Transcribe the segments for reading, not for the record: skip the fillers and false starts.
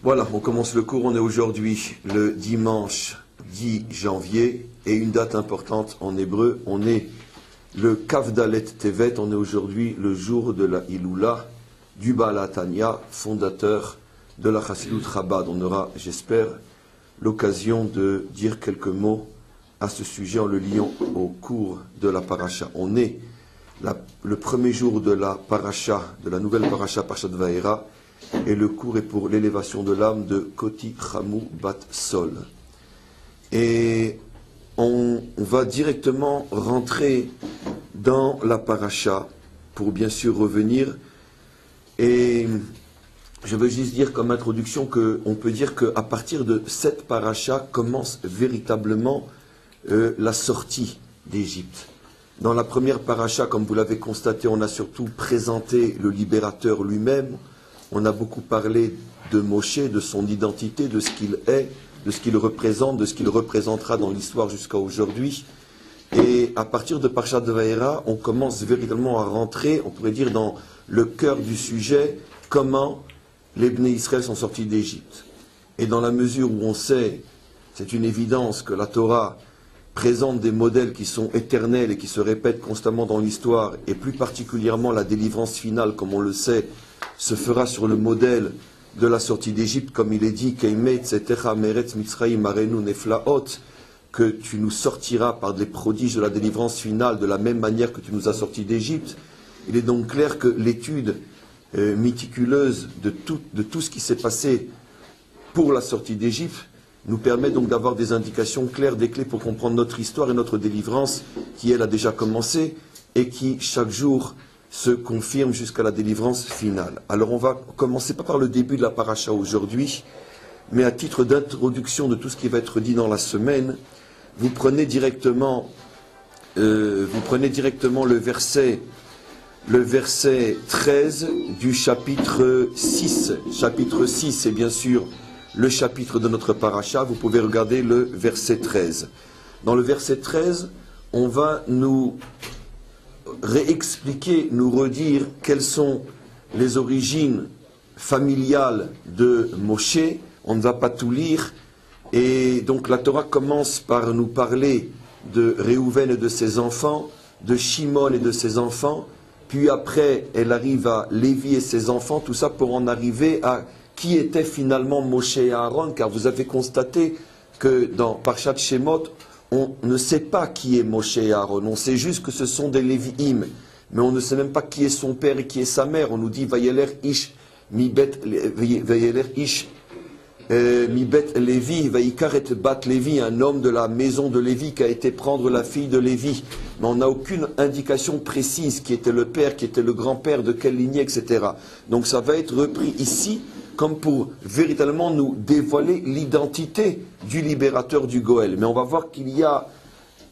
Voilà, on commence le cours. On est aujourd'hui le dimanche 10 janvier et une date importante en hébreu. On est le Kav Dalet Tevet. On est aujourd'hui le jour de la Iloula du Baal HaTanya, fondateur de la Chassidut Chabad. On aura, j'espère, l'occasion de dire quelques mots à ce sujet en le liant au cours de la paracha. On est le premier jour de la paracha, de la nouvelle paracha Parashat Va'era, et le cours est pour l'élévation de l'âme de Koti Chamou Bat Sol. Et on va directement rentrer dans la paracha pour bien sûr revenir. Et je veux juste dire comme introduction qu'on peut dire qu'à partir de cette paracha commence véritablement la sortie d'Égypte. Dans la première paracha, comme vous l'avez constaté, on a surtout présenté le libérateur lui-même. On a beaucoup parlé de Moshe, de son identité, de ce qu'il est, de ce qu'il représente, de ce qu'il représentera dans l'histoire jusqu'à aujourd'hui. Et à partir de Parashat Va'era, on commence véritablement à rentrer, on pourrait dire, dans le cœur du sujet, comment les Bnei Israël sont sortis d'Égypte. Et dans la mesure où on sait, c'est une évidence que la Torah présente des modèles qui sont éternels et qui se répètent constamment dans l'histoire, et plus particulièrement la délivrance finale, comme on le sait, se fera sur le modèle de la sortie d'Égypte, comme il est dit, que tu nous sortiras par des prodiges de la délivrance finale de la même manière que tu nous as sortis d'Égypte. Il est donc clair que l'étude méticuleuse de tout ce qui s'est passé pour la sortie d'Égypte nous permet donc d'avoir des indications claires, des clés pour comprendre notre histoire et notre délivrance, qui elle a déjà commencé et qui chaque jour se confirme jusqu'à la délivrance finale. Alors on va commencer pas par le début de la paracha aujourd'hui, mais à titre d'introduction de tout ce qui va être dit dans la semaine, vous prenez directement le verset 13 du chapitre 6. Chapitre 6, c'est bien sûr le chapitre de notre paracha. Vous pouvez regarder le verset 13. Dans le verset 13, on va nous réexpliquer, nous redire quelles sont les origines familiales de Moshe. On ne va pas tout lire. Et donc la Torah commence par nous parler de Réhouven et de ses enfants, de Shimon et de ses enfants. Puis après, elle arrive à Lévi et ses enfants. Tout ça pour en arriver à qui était finalement Moshe et Aaron. Car vous avez constaté que dans Parshat Shemot, on ne sait pas qui est Moshe et Aaron. On sait juste que ce sont des Lévi'im. Mais on ne sait même pas qui est son père et qui est sa mère. On nous dit Vayeler Ish Mibet Lévi, Vaikar et Bat Lévi, un homme de la maison de Lévi qui a été prendre la fille de Lévi. Mais on n'a aucune indication précise qui était le père, qui était le grand-père, de quelle lignée, etc. Donc ça va être repris ici comme pour véritablement nous dévoiler l'identité du libérateur du Goël. Mais on va voir qu'il y a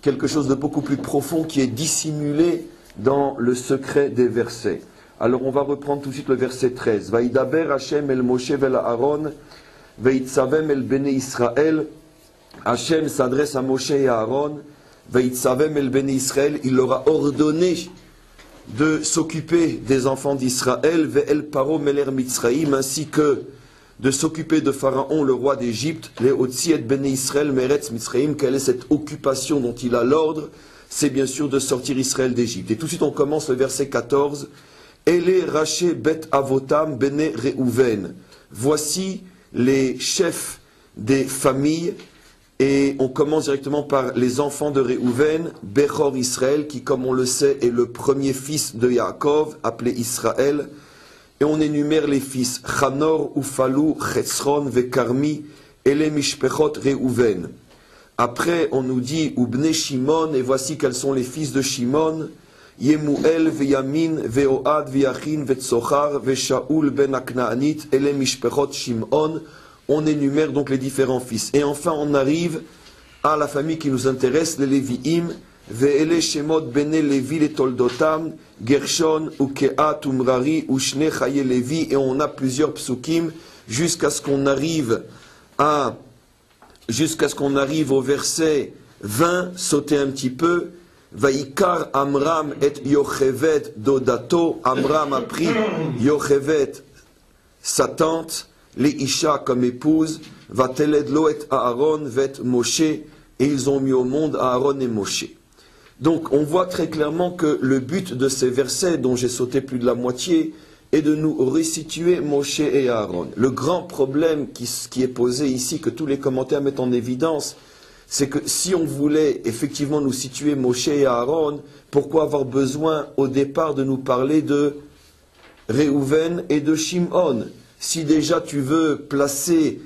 quelque chose de beaucoup plus profond qui est dissimulé dans le secret des versets. Alors on va reprendre tout de suite le verset 13. Vaïdaber Hashem el Moshe vel Aaron, Vaïtsavem el Bene Israël. Hashem s'adresse à Moshe et à Aaron. Vaïtsavem el Bene Israël, il leur a ordonné de s'occuper des enfants d'Israël, ve'el paro meler Mitzraïm, ainsi que de s'occuper de Pharaon, le roi d'Égypte, les otzi et Bene Israël meretz Mitzraïm. Quelle est cette occupation dont il a l'ordre? C'est bien sûr de sortir Israël d'Égypte. Et tout de suite on commence le verset 14. Ele raché bet avotam bene Réhouven. Voici les chefs des familles. Et on commence directement par les enfants de Réhouven, Bechor Israël, qui, comme on le sait, est le premier fils de Yaakov, appelé Israël. Et on énumère les fils Chanor, Ufalou, Chetzron, Vekarmi, et les Mishpechot Réhouven. Après, on nous dit Ubne Shimon, et voici quels sont les fils de Shimon, Yemuel, Veyamin, Veoad, Veyachin, Vetsochar, Veshaoul, Ben Aknaanit, et les Mishpechot Shimon. On énumère donc les différents fils. Et enfin, on arrive à la famille qui nous intéresse, les Lévi'im. Ve'ele Shemot bene Levi le Toldotam, Gershon, Ukeat, Umrari, Ushne, Chaye Levi. Et on a plusieurs psukim jusqu'à ce qu'on arrive au verset 20, sauter un petit peu. Vaikar Amram et Yochevet Dodato. Amram a pris Yochevet, sa tante. les Isha comme épouse, va teled loet Aaron vet Moshe, et ils ont mis au monde Aaron et Moshe. Donc on voit très clairement que le but de ces versets, dont j'ai sauté plus de la moitié, est de nous resituer Moshe et Aaron. Le grand problème qui est posé ici, que tous les commentaires mettent en évidence, c'est que si on voulait effectivement nous situer Moshe et Aaron, pourquoi avoir besoin au départ de nous parler de Réhouven et de Shimon? Si déjà tu veux placer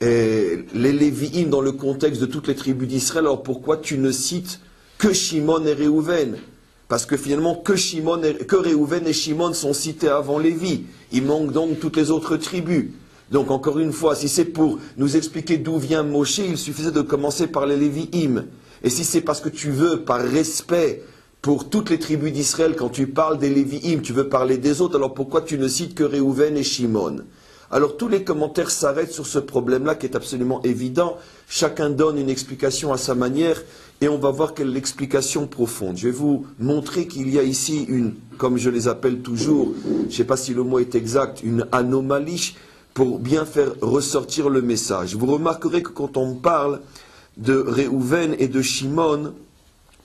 les Lévi'im dans le contexte de toutes les tribus d'Israël, alors pourquoi tu ne cites que Shimon et Réhouven? Parce que finalement, que Réhouven et Shimon sont cités avant Lévi. Il manque donc toutes les autres tribus. Donc encore une fois, si c'est pour nous expliquer d'où vient Moshe, il suffisait de commencer par les Lévi'im. Et si c'est parce que tu veux, par respect pour toutes les tribus d'Israël, quand tu parles des Lévi'im, tu veux parler des autres, alors pourquoi tu ne cites que Réhouven et Shimon? Alors tous les commentaires s'arrêtent sur ce problème-là qui est absolument évident. Chacun donne une explication à sa manière et on va voir quelle est l'explication profonde. Je vais vous montrer qu'il y a ici une, comme je les appelle toujours, je ne sais pas si le mot est exact, une anomalie pour bien faire ressortir le message. Vous remarquerez que quand on parle de Réhouven et de Shimon,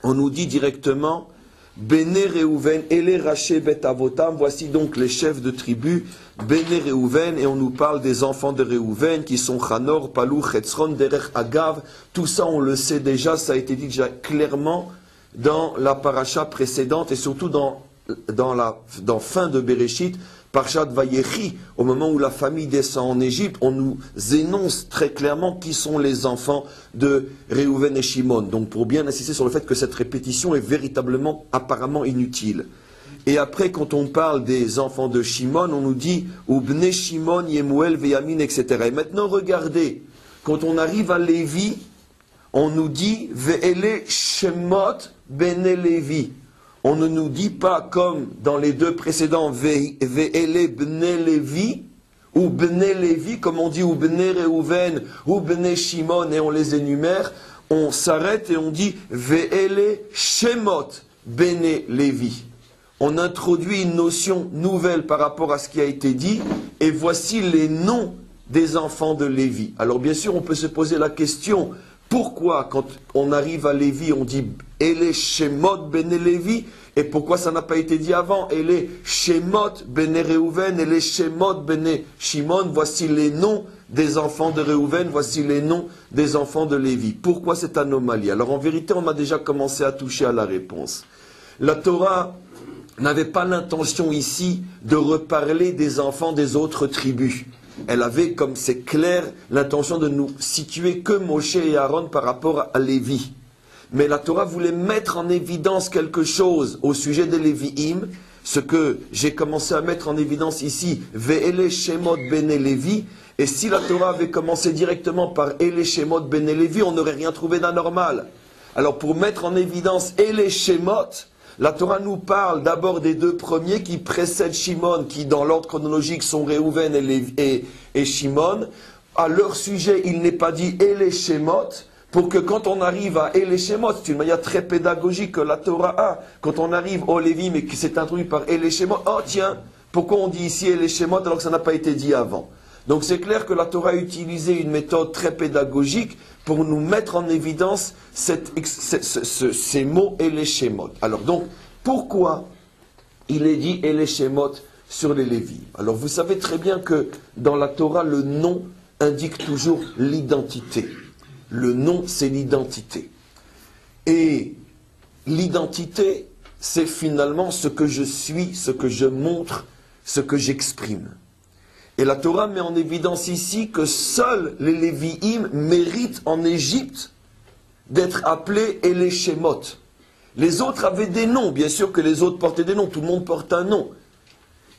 on nous dit directement Béné Réhouven et les Raché Bet Avotam, voici donc les chefs de tribu, Béné Réhouven, et on nous parle des enfants de Réhouven qui sont Chanor, Palou, Chetzron, Derech Agav. Tout ça on le sait déjà, ça a été dit déjà clairement dans la paracha précédente et surtout dans fin de Bereshit, Parshat Vayechi, au moment où la famille descend en Égypte, on nous énonce très clairement qui sont les enfants de Réhouven et Shimon. Donc pour bien insister sur le fait que cette répétition est véritablement, apparemment inutile. Et après, quand on parle des enfants de Shimon, on nous dit « Ubne Shimon, Yemuel, Veyamin », etc. Et maintenant, regardez, quand on arrive à Lévi, on nous dit « Ve'ele Shemot Bene Lévi ». On ne nous dit pas, comme dans les deux précédents, Ve'ele Bne Lévi, ou Bne Lévi, comme on dit, ou Bne Réhouven, ou Bne Shimon, et on les énumère. On s'arrête et on dit Ve'ele Shemot Bene Lévi. On introduit une notion nouvelle par rapport à ce qui a été dit, et voici les noms des enfants de Lévi. Alors bien sûr, on peut se poser la question, pourquoi quand on arrive à Lévi, on dit Ele Shemot Bene Lévi, et pourquoi ça n'a pas été dit avant? Ele Shemot Bene Réhouven, Ele Shemot Bene Shimon, voici les noms des enfants de Réhouven, voici les noms des enfants de Lévi. Pourquoi cette anomalie? Alors en vérité, on a déjà commencé à toucher à la réponse. La Torah n'avait pas l'intention ici de reparler des enfants des autres tribus. Elle avait, comme c'est clair, l'intention de nous situer que Moshe et Aaron par rapport à Lévi. Mais la Torah voulait mettre en évidence quelque chose au sujet des Lévi'im, ce que j'ai commencé à mettre en évidence ici, Ve'ele Shemot Bene Lévi, et si la Torah avait commencé directement par Ele Shemot Bene Lévi, on n'aurait rien trouvé d'anormal. Alors pour mettre en évidence Ele Shemot, la Torah nous parle d'abord des deux premiers qui précèdent Shimon, qui dans l'ordre chronologique sont Réhouven et Shimon. À leur sujet, il n'est pas dit Ele Shemot, pour que quand on arrive à Ele Shemot, c'est une manière très pédagogique que la Torah a, quand on arrive au Lévi, mais qui s'est introduit par Ele Shemot, oh tiens, pourquoi on dit ici Ele Shemot alors que ça n'a pas été dit avant? Donc c'est clair que la Torah a utilisé une méthode très pédagogique pour nous mettre en évidence ces mots Ele Shemot. Alors donc, pourquoi il est dit Ele Shemot sur les Lévi? Alors vous savez très bien que dans la Torah, le nom indique toujours l'identité. Le nom, c'est l'identité. Et l'identité, c'est finalement ce que je suis, ce que je montre, ce que j'exprime. Et la Torah met en évidence ici que seuls les Lévi'im méritent en Égypte d'être appelés Ele Shemot. Les autres avaient des noms, bien sûr que les autres portaient des noms, tout le monde porte un nom.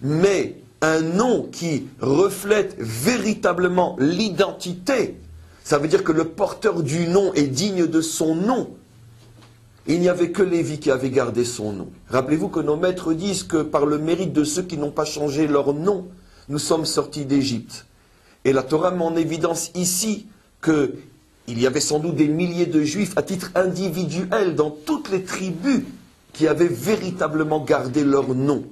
Mais un nom qui reflète véritablement l'identité, ça veut dire que le porteur du nom est digne de son nom. Il n'y avait que Lévi qui avait gardé son nom. Rappelez-vous que nos maîtres disent que par le mérite de ceux qui n'ont pas changé leur nom, nous sommes sortis d'Égypte. Et la Torah met en évidence ici qu'il y avait sans doute des milliers de Juifs à titre individuel dans toutes les tribus qui avaient véritablement gardé leur nom.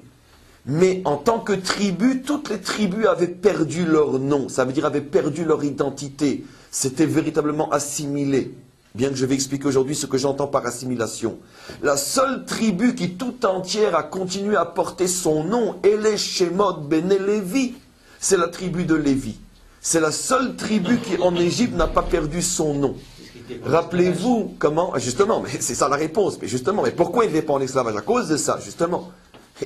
Mais en tant que tribu, toutes les tribus avaient perdu leur nom, ça veut dire avaient perdu leur identité. C'était véritablement assimilé. Bien que je vais expliquer aujourd'hui ce que j'entends par assimilation. La seule tribu qui tout entière a continué à porter son nom, Ele Shemot Bene Lévi, c'est la tribu de Lévi. C'est la seule tribu qui en Égypte n'a pas perdu son nom. Rappelez-vous comment, justement, mais c'est ça la réponse, mais justement, mais pourquoi ils n'étaient pas en esclavage? À cause de ça, justement.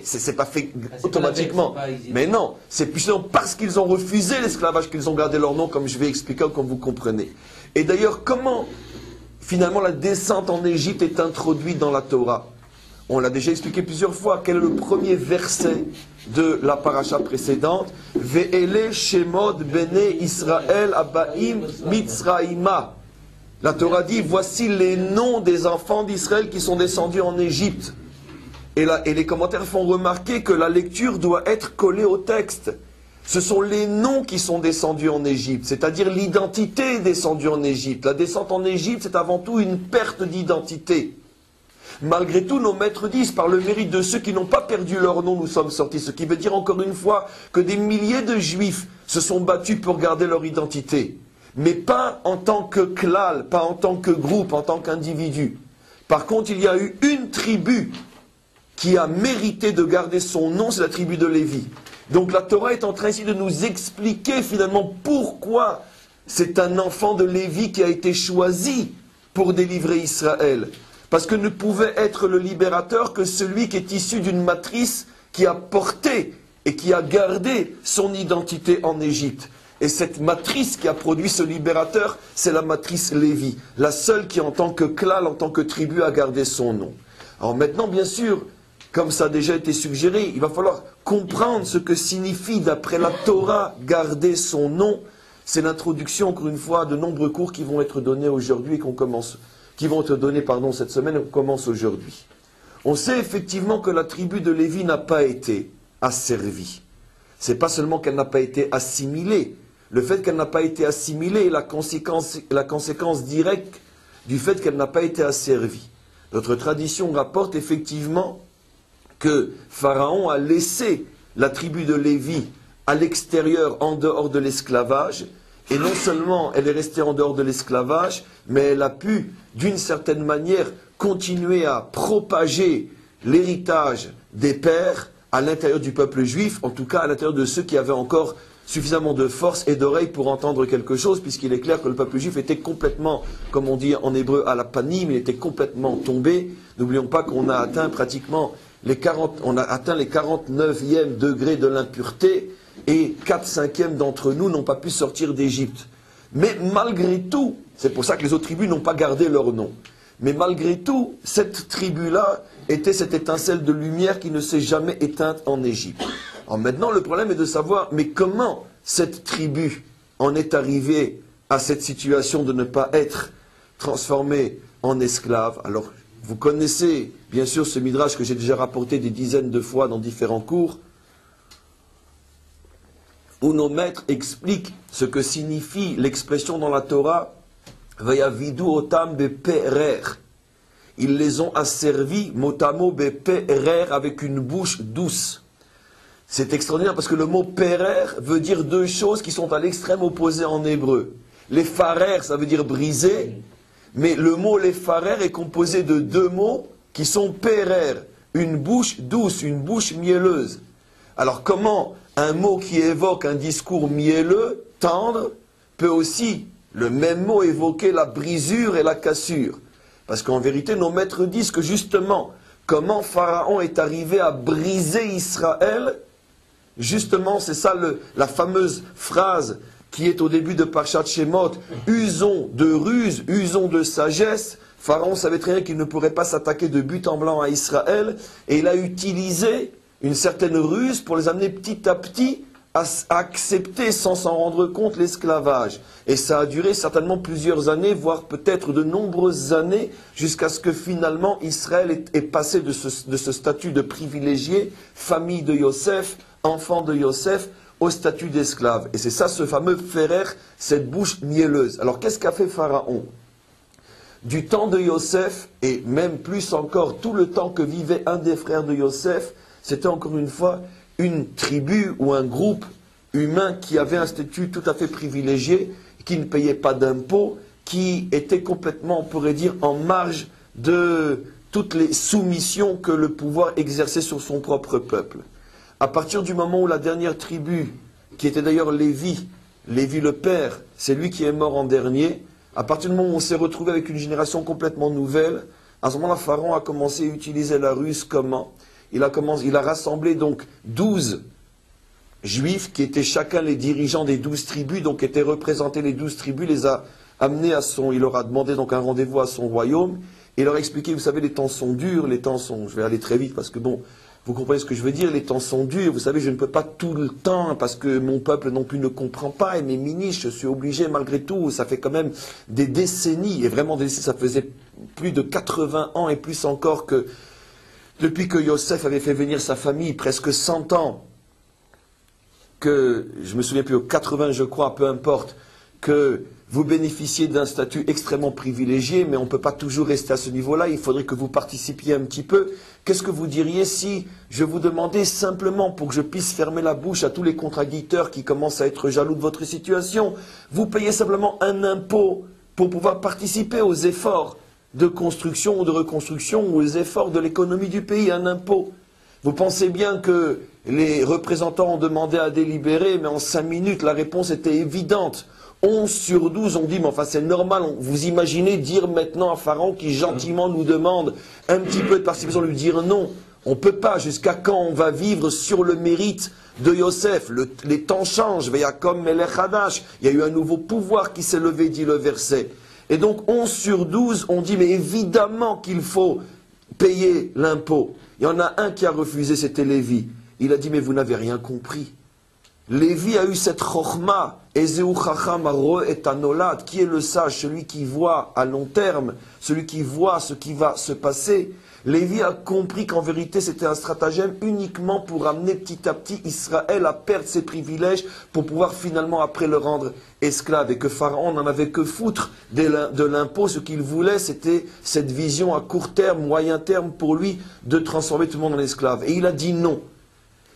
C'est pas fait automatiquement. Mais non, c'est justement parce qu'ils ont refusé l'esclavage qu'ils ont gardé leur nom, comme je vais expliquer, comme vous comprenez. Et d'ailleurs, comment finalement la descente en Égypte est introduite dans la Torah? On l'a déjà expliqué plusieurs fois. Quel est le premier verset de la paracha précédente? Ve'ele shemot bene Israël abaim mitzraïma. La Torah dit, voici les noms des enfants d'Israël qui sont descendus en Égypte. Et les commentaires font remarquer que la lecture doit être collée au texte. Ce sont les noms qui sont descendus en Égypte, c'est-à-dire l'identité est descendue en Égypte. La descente en Égypte, c'est avant tout une perte d'identité. Malgré tout, nos maîtres disent, par le mérite de ceux qui n'ont pas perdu leur nom, nous sommes sortis. Ce qui veut dire encore une fois que des milliers de juifs se sont battus pour garder leur identité. Mais pas en tant que klal, pas en tant que groupe, en tant qu'individu. Par contre, il y a eu une tribu qui a mérité de garder son nom, c'est la tribu de Lévi. Donc la Torah est en train ici de nous expliquer finalement pourquoi c'est un enfant de Lévi qui a été choisi pour délivrer Israël. Parce que ne pouvait être le libérateur que celui qui est issu d'une matrice qui a porté et qui a gardé son identité en Égypte. Et cette matrice qui a produit ce libérateur, c'est la matrice Lévi, la seule qui en tant que klal, en tant que tribu, a gardé son nom. Alors maintenant, bien sûr, comme ça a déjà été suggéré, il va falloir comprendre ce que signifie, d'après la Torah, garder son nom. C'est l'introduction, encore une fois, de nombreux cours qui vont être donnés aujourd'hui et qui vont être donnés, cette semaine et qu'on commence aujourd'hui. On sait effectivement que la tribu de Lévi n'a pas été asservie. C'est pas seulement qu'elle n'a pas été assimilée. Le fait qu'elle n'a pas été assimilée est la conséquence directe du fait qu'elle n'a pas été asservie. Notre tradition rapporte effectivement que Pharaon a laissé la tribu de Lévi à l'extérieur, en dehors de l'esclavage, et non seulement elle est restée en dehors de l'esclavage, mais elle a pu, d'une certaine manière, continuer à propager l'héritage des pères à l'intérieur du peuple juif, en tout cas à l'intérieur de ceux qui avaient encore suffisamment de force et d'oreilles pour entendre quelque chose, puisqu'il est clair que le peuple juif était complètement, comme on dit en hébreu, à la panim, il était complètement tombé. N'oublions pas qu'on a atteint pratiquement les 49e degré de l'impureté, et 4/5 d'entre nous n'ont pas pu sortir d'Égypte. Mais malgré tout, c'est pour ça que les autres tribus n'ont pas gardé leur nom. Mais malgré tout, cette tribu-là était cette étincelle de lumière qui ne s'est jamais éteinte en Égypte. Alors maintenant, le problème est de savoir, mais comment cette tribu en est arrivée à cette situation de ne pas être transformée en esclave? Alors, vous connaissez bien sûr ce midrash que j'ai déjà rapporté des dizaines de fois dans différents cours, où nos maîtres expliquent ce que signifie l'expression dans la Torah « Vayavidu otam beperer ». Ils les ont asservis, motamo beperer, avec une bouche douce. C'est extraordinaire parce que le mot perer veut dire deux choses qui sont à l'extrême opposé en hébreu. Les farer, ça veut dire briser, mais le mot les farer est composé de deux mots qui sont perer, une bouche douce, une bouche mielleuse. Alors comment un mot qui évoque un discours mielleux, tendre, peut aussi, le même mot, évoquer la brisure et la cassure? Parce qu'en vérité, nos maîtres disent que justement, comment Pharaon est arrivé à briser Israël, justement, c'est ça la fameuse phrase qui est au début de Parshat Shemot, usons de ruse, usons de sagesse. Pharaon savait très bien qu'il ne pourrait pas s'attaquer de but en blanc à Israël, et il a utilisé une certaine ruse pour les amener petit à petit à accepter sans s'en rendre compte l'esclavage. Et ça a duré certainement plusieurs années, voire peut-être de nombreuses années, jusqu'à ce que finalement Israël est passé de ce statut de privilégié, famille de Yosef, enfant de Yosef, au statut d'esclave. Et c'est ça ce fameux ferer, cette bouche mielleuse. Alors qu'est-ce qu'a fait Pharaon? Du temps de Yosef, et même plus encore tout le temps que vivait un des frères de Yosef, c'était encore une fois une tribu ou un groupe humain qui avait un statut tout à fait privilégié, qui ne payait pas d'impôts, qui était complètement, on pourrait dire, en marge de toutes les soumissions que le pouvoir exerçait sur son propre peuple. À partir du moment où la dernière tribu, qui était d'ailleurs Lévi le père, c'est lui qui est mort en dernier, à partir du moment où on s'est retrouvé avec une génération complètement nouvelle, à ce moment-là, Pharaon a commencé à utiliser la ruse comment? Il a rassemblé donc 12 juifs qui étaient chacun les dirigeants des 12 tribus, donc étaient représentés les 12 tribus, les a amenés il leur a demandé donc un rendez-vous à son royaume, et il leur a expliqué, vous savez, les temps sont durs, je vais aller très vite parce que bon, vous comprenez ce que je veux dire, les temps sont durs, vous savez, je ne peux pas tout le temps, parce que mon peuple non plus ne comprend pas, et mes ministres, je suis obligé malgré tout, ça fait quand même des décennies, et vraiment des décennies, ça faisait plus de 80 ans et plus encore que, depuis que Yosef avait fait venir sa famille, presque 100 ans, que, je me souviens plus, 80 je crois, peu importe, que vous bénéficiez d'un statut extrêmement privilégié, mais on ne peut pas toujours rester à ce niveau-là, il faudrait que vous participiez un petit peu. Qu'est-ce que vous diriez si je vous demandais simplement, pour que je puisse fermer la bouche à tous les contradicteurs qui commencent à être jaloux de votre situation, vous payez simplement un impôt pour pouvoir participer aux efforts de construction ou de reconstruction ou aux efforts de l'économie du pays, un impôt. Vous pensez bien que les représentants ont demandé à délibérer, mais en 5 minutes, la réponse était évidente. 11 sur 12 ont dit, mais enfin c'est normal, vous imaginez dire maintenant à Pharaon qui gentiment nous demande un petit peu de participation, lui dire non, on ne peut pas, jusqu'à quand on va vivre sur le mérite de Yosef, les temps changent, Veyakom Melech Hadash, il y a eu un nouveau pouvoir qui s'est levé, dit le verset. Et donc 11 sur 12 ont dit, mais évidemment qu'il faut payer l'impôt. Il y en a un qui a refusé, c'était Lévi. Il a dit, mais vous n'avez rien compris. Lévi a eu cette chorma, Ezeu chacham aro et anolad, qui est le sage, celui qui voit à long terme, celui qui voit ce qui va se passer. Lévi a compris qu'en vérité c'était un stratagème uniquement pour amener petit à petit Israël à perdre ses privilèges pour pouvoir finalement après le rendre esclave, et que Pharaon n'en avait que foutre de l'impôt. Ce qu'il voulait, c'était cette vision à court terme, moyen terme pour lui de transformer tout le monde en esclave. Et il a dit non.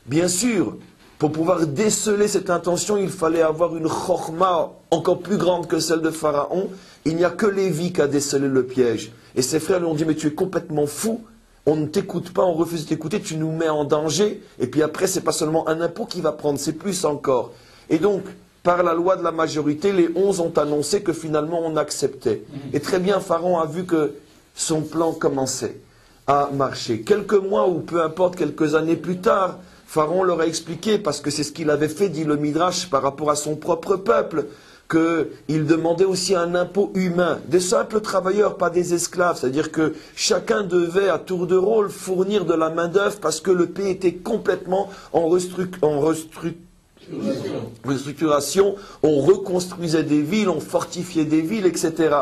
Bien sûr, pour pouvoir déceler cette intention, il fallait avoir une chorma encore plus grande que celle de Pharaon. Il n'y a que Lévi qui a décelé le piège. Et ses frères lui ont dit, mais tu es complètement fou, on ne t'écoute pas, on refuse de t'écouter, tu nous mets en danger. Et puis après, c'est pas seulement un impôt qu'il va prendre, c'est plus encore. Et donc, par la loi de la majorité, les 11 ont annoncé que finalement on acceptait. Et très bien, Pharaon a vu que son plan commençait à marcher. Quelques mois ou peu importe, quelques années plus tard, Pharaon leur a expliqué, parce que c'est ce qu'il avait fait, dit le Midrash, par rapport à son propre peuple, qu'il demandait aussi un impôt humain, des simples travailleurs, pas des esclaves. C'est-à-dire que chacun devait, à tour de rôle, fournir de la main-d'œuvre parce que le pays était complètement en restructuration. On reconstruisait des villes, on fortifiait des villes, etc.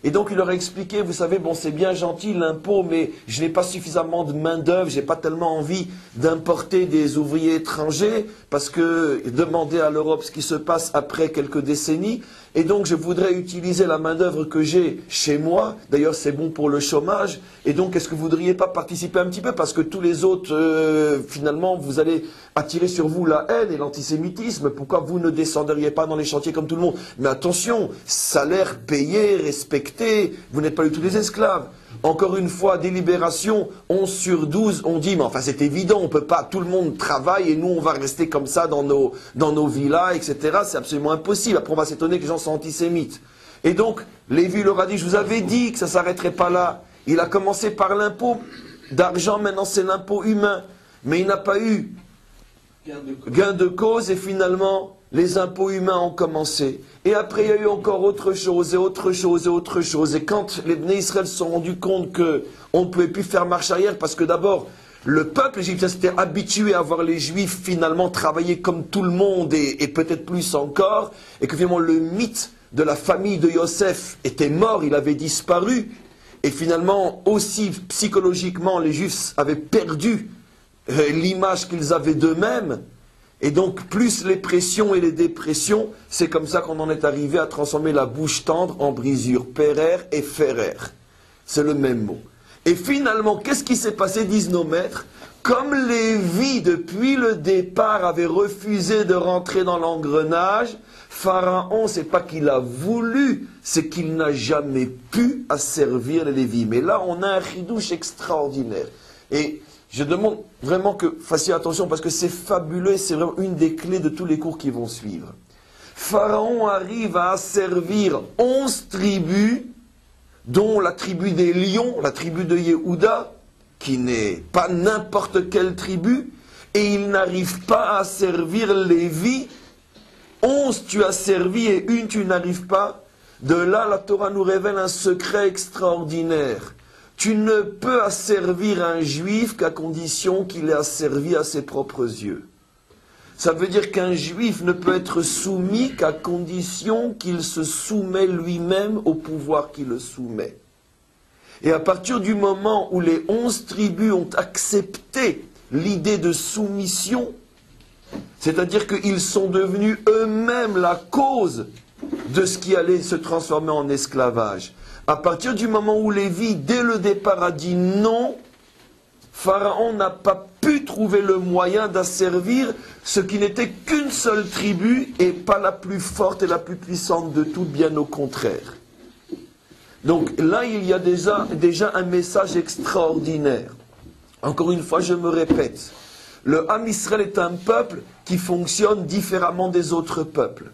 Et donc il leur a expliqué, vous savez, bon c'est bien gentil l'impôt, mais je n'ai pas suffisamment de main-d'œuvre, j'ai pas tellement envie d'importer des ouvriers étrangers, parce que demander à l'Europe ce qui se passe après quelques décennies, et donc je voudrais utiliser la main-d'œuvre que j'ai chez moi, d'ailleurs c'est bon pour le chômage, et donc est-ce que vous ne voudriez pas participer un petit peu, parce que tous les autres, finalement, vous allez attirer sur vous la haine et l'antisémitisme, pourquoi vous ne descendriez pas dans les chantiers comme tout le monde? Mais attention, salaire payé, respecté, vous n'êtes pas du tout des esclaves. Encore une fois, délibération, 11 sur 12, on dit, mais enfin c'est évident, on peut pas, tout le monde travaille et nous on va rester comme ça dans nos villas, etc. C'est absolument impossible. Après on va s'étonner que les gens sont antisémites. Et donc, Lévi leur a dit, je vous avais dit que ça ne s'arrêterait pas là. Il a commencé par l'impôt d'argent, maintenant c'est l'impôt humain. Mais il n'a pas eu gain de cause et finalement, les impôts humains ont commencé. Et après, il y a eu encore autre chose, et autre chose, et autre chose. Et quand les Bnei Israël se sont rendus compte qu'on ne pouvait plus faire marche arrière, parce que d'abord, le peuple égyptien s'était habitué à voir les Juifs finalement travailler comme tout le monde, et peut-être plus encore, et que finalement le mythe de la famille de Yosef était mort, il avait disparu, et finalement aussi psychologiquement, les Juifs avaient perdu l'image qu'ils avaient d'eux-mêmes. Et donc, plus les pressions et les dépressions, c'est comme ça qu'on en est arrivé à transformer la bouche tendre en brisure. Pérer et férer. C'est le même mot. Et finalement, qu'est-ce qui s'est passé, disent nos maîtres? Comme Lévi, depuis le départ, avait refusé de rentrer dans l'engrenage, Pharaon, c'est pas qu'il a voulu, c'est qu'il n'a jamais pu asservir les Lévis. Mais là, on a un chidouche extraordinaire. Et je demande vraiment que vous fassiez attention parce que c'est fabuleux et c'est vraiment une des clés de tous les cours qui vont suivre. Pharaon arrive à asservir 11 tribus, dont la tribu des lions, la tribu de Yehuda, qui n'est pas n'importe quelle tribu, et il n'arrive pas à servir Lévi. 11 tu as servi et une tu n'arrives pas. De là, la Torah nous révèle un secret extraordinaire. Tu ne peux asservir un juif qu'à condition qu'il ait asservi à ses propres yeux. Ça veut dire qu'un juif ne peut être soumis qu'à condition qu'il se soumet lui-même au pouvoir qui le soumet. Et à partir du moment où les 11 tribus ont accepté l'idée de soumission, c'est-à-dire qu'ils sont devenus eux-mêmes la cause de ce qui allait se transformer en esclavage. À partir du moment où Lévi, dès le départ, a dit non, Pharaon n'a pas pu trouver le moyen d'asservir ce qui n'était qu'une seule tribu et pas la plus forte et la plus puissante de toutes, bien au contraire. Donc là, il y a déjà un message extraordinaire. Encore une fois, je me répète, le Ham Israël est un peuple qui fonctionne différemment des autres peuples.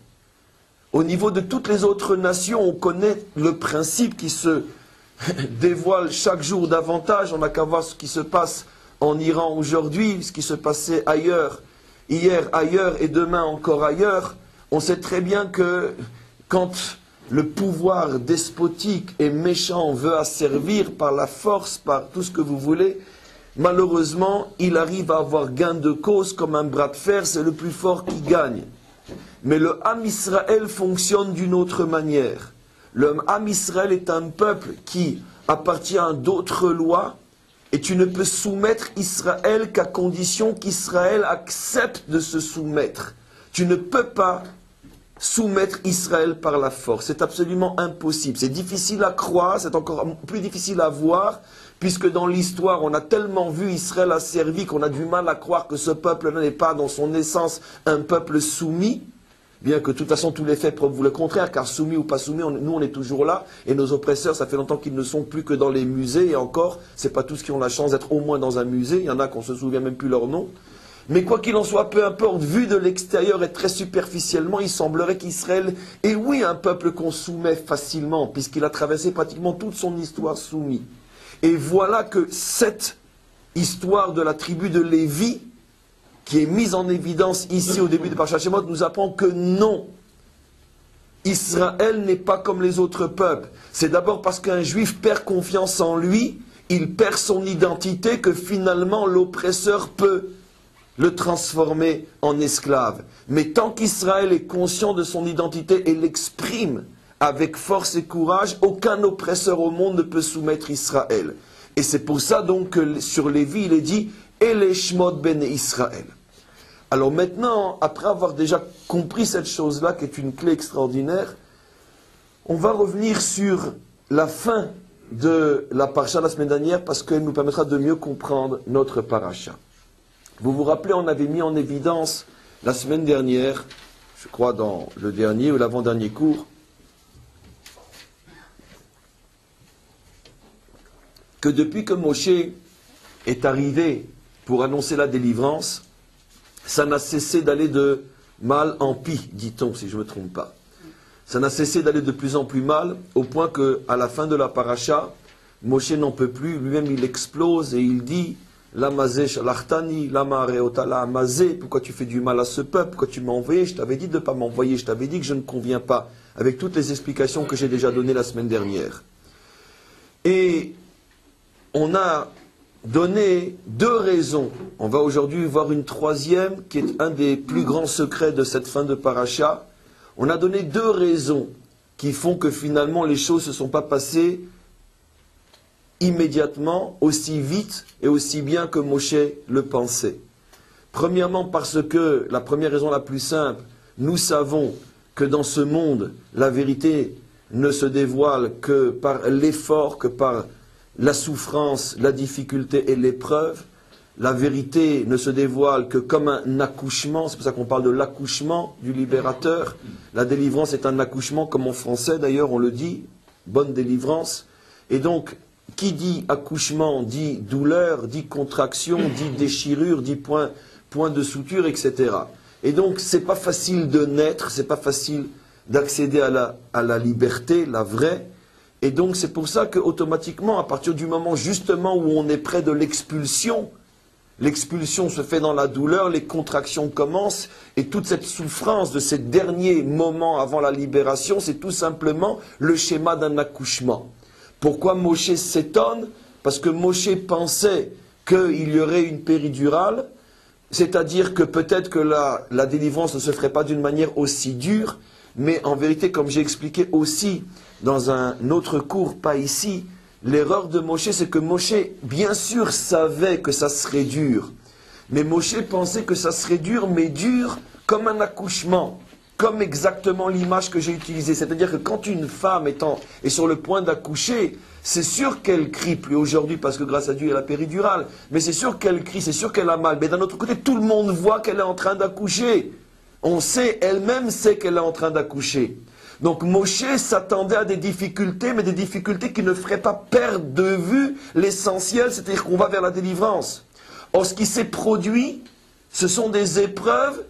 Au niveau de toutes les autres nations, on connaît le principe qui se dévoile chaque jour davantage. On n'a qu'à voir ce qui se passe en Iran aujourd'hui, ce qui se passait ailleurs, hier ailleurs et demain encore ailleurs. On sait très bien que quand le pouvoir despotique et méchant veut asservir par la force, par tout ce que vous voulez, malheureusement, il arrive à avoir gain de cause comme un bras de fer, c'est le plus fort qui gagne. Mais le Ham Israël fonctionne d'une autre manière. Le Ham Israël est un peuple qui appartient à d'autres lois et tu ne peux soumettre Israël qu'à condition qu'Israël accepte de se soumettre. Tu ne peux pas soumettre Israël par la force. C'est absolument impossible. C'est difficile à croire, c'est encore plus difficile à voir, puisque dans l'histoire, on a tellement vu Israël asservi qu'on a du mal à croire que ce peuple-là n'est pas dans son essence un peuple soumis. Bien que de toute façon tous les faits prouvent le contraire, car soumis ou pas soumis, nous on est toujours là, et nos oppresseurs, ça fait longtemps qu'ils ne sont plus que dans les musées, et encore, c'est pas tous qui ont la chance d'être au moins dans un musée, il y en a qu'on se souvient même plus leur nom. Mais quoi qu'il en soit, peu importe, vu de l'extérieur et très superficiellement, il semblerait qu'Israël est oui un peuple qu'on soumet facilement, puisqu'il a traversé pratiquement toute son histoire soumis. Et voilà que cette histoire de la tribu de Lévi, qui est mise en évidence ici au début de Parashat Shemot, nous apprend que non, Israël n'est pas comme les autres peuples. C'est d'abord parce qu'un juif perd confiance en lui, il perd son identité, que finalement l'oppresseur peut le transformer en esclave. Mais tant qu'Israël est conscient de son identité et l'exprime avec force et courage, aucun oppresseur au monde ne peut soumettre Israël. Et c'est pour ça donc que sur Lévi, il est dit « Et les Shmot ben Israël ». Alors maintenant, après avoir déjà compris cette chose-là, qui est une clé extraordinaire, on va revenir sur la fin de la paracha la semaine dernière, parce qu'elle nous permettra de mieux comprendre notre paracha. Vous vous rappelez, on avait mis en évidence la semaine dernière, je crois dans le dernier ou l'avant-dernier cours, que depuis que Moshe est arrivé pour annoncer la délivrance, ça n'a cessé d'aller de mal en pis, dit-on, si je ne me trompe pas. Ça n'a cessé d'aller de plus en plus mal, au point qu'à la fin de la paracha, Moshe n'en peut plus, lui-même il explose et il dit « Lamazé shalachtani, lama areotala amazé » pourquoi tu fais du mal à ce peuple, pourquoi tu m'as envoyé, je t'avais dit de ne pas m'envoyer, je t'avais dit que je ne conviens pas, avec toutes les explications que j'ai déjà données la semaine dernière. Et on a donné deux raisons. On va aujourd'hui voir une troisième, qui est un des plus grands secrets de cette fin de paracha. On a donné deux raisons qui font que finalement les choses ne se sont pas passées immédiatement, aussi vite et aussi bien que Moshe le pensait. Premièrement parce que, la première raison la plus simple, nous savons que dans ce monde, la vérité ne se dévoile que par l'effort, que par la souffrance, la difficulté et l'épreuve. la vérité ne se dévoile que comme un accouchement. C'est pour ça qu'on parle de l'accouchement du libérateur. La délivrance est un accouchement, comme en français d'ailleurs on le dit, bonne délivrance. Et donc, qui dit accouchement dit douleur, dit contraction, dit déchirure, dit point de suture, etc. Et donc, c'est pas facile de naître, c'est pas facile d'accéder à la liberté, la vraie. Et donc, c'est pour ça qu'automatiquement, à partir du moment justement où on est près de l'expulsion, l'expulsion se fait dans la douleur, les contractions commencent, et toute cette souffrance de ces derniers moments avant la libération, c'est tout simplement le schéma d'un accouchement. Pourquoi Moshe s'étonne? Parce que Moshe pensait qu'il y aurait une péridurale, c'est-à-dire que peut-être que la délivrance ne se ferait pas d'une manière aussi dure, mais en vérité, comme j'ai expliqué aussi dans un autre cours, pas ici, l'erreur de Moshe, c'est que Moshe, bien sûr, savait que ça serait dur. Mais Moshe pensait que ça serait dur, mais dur comme un accouchement. Comme exactement l'image que j'ai utilisée. C'est-à-dire que quand une femme est sur le point d'accoucher, c'est sûr qu'elle crie, plus aujourd'hui parce que grâce à Dieu il y a la péridurale, mais c'est sûr qu'elle crie, c'est sûr qu'elle a mal. Mais d'un autre côté, tout le monde voit qu'elle est en train d'accoucher. On sait, elle-même sait qu'elle est en train d'accoucher. Donc Moshe s'attendait à des difficultés, mais des difficultés qui ne feraient pas perdre de vue l'essentiel, c'est-à-dire qu'on va vers la délivrance. Or, ce qui s'est produit, ce sont des épreuves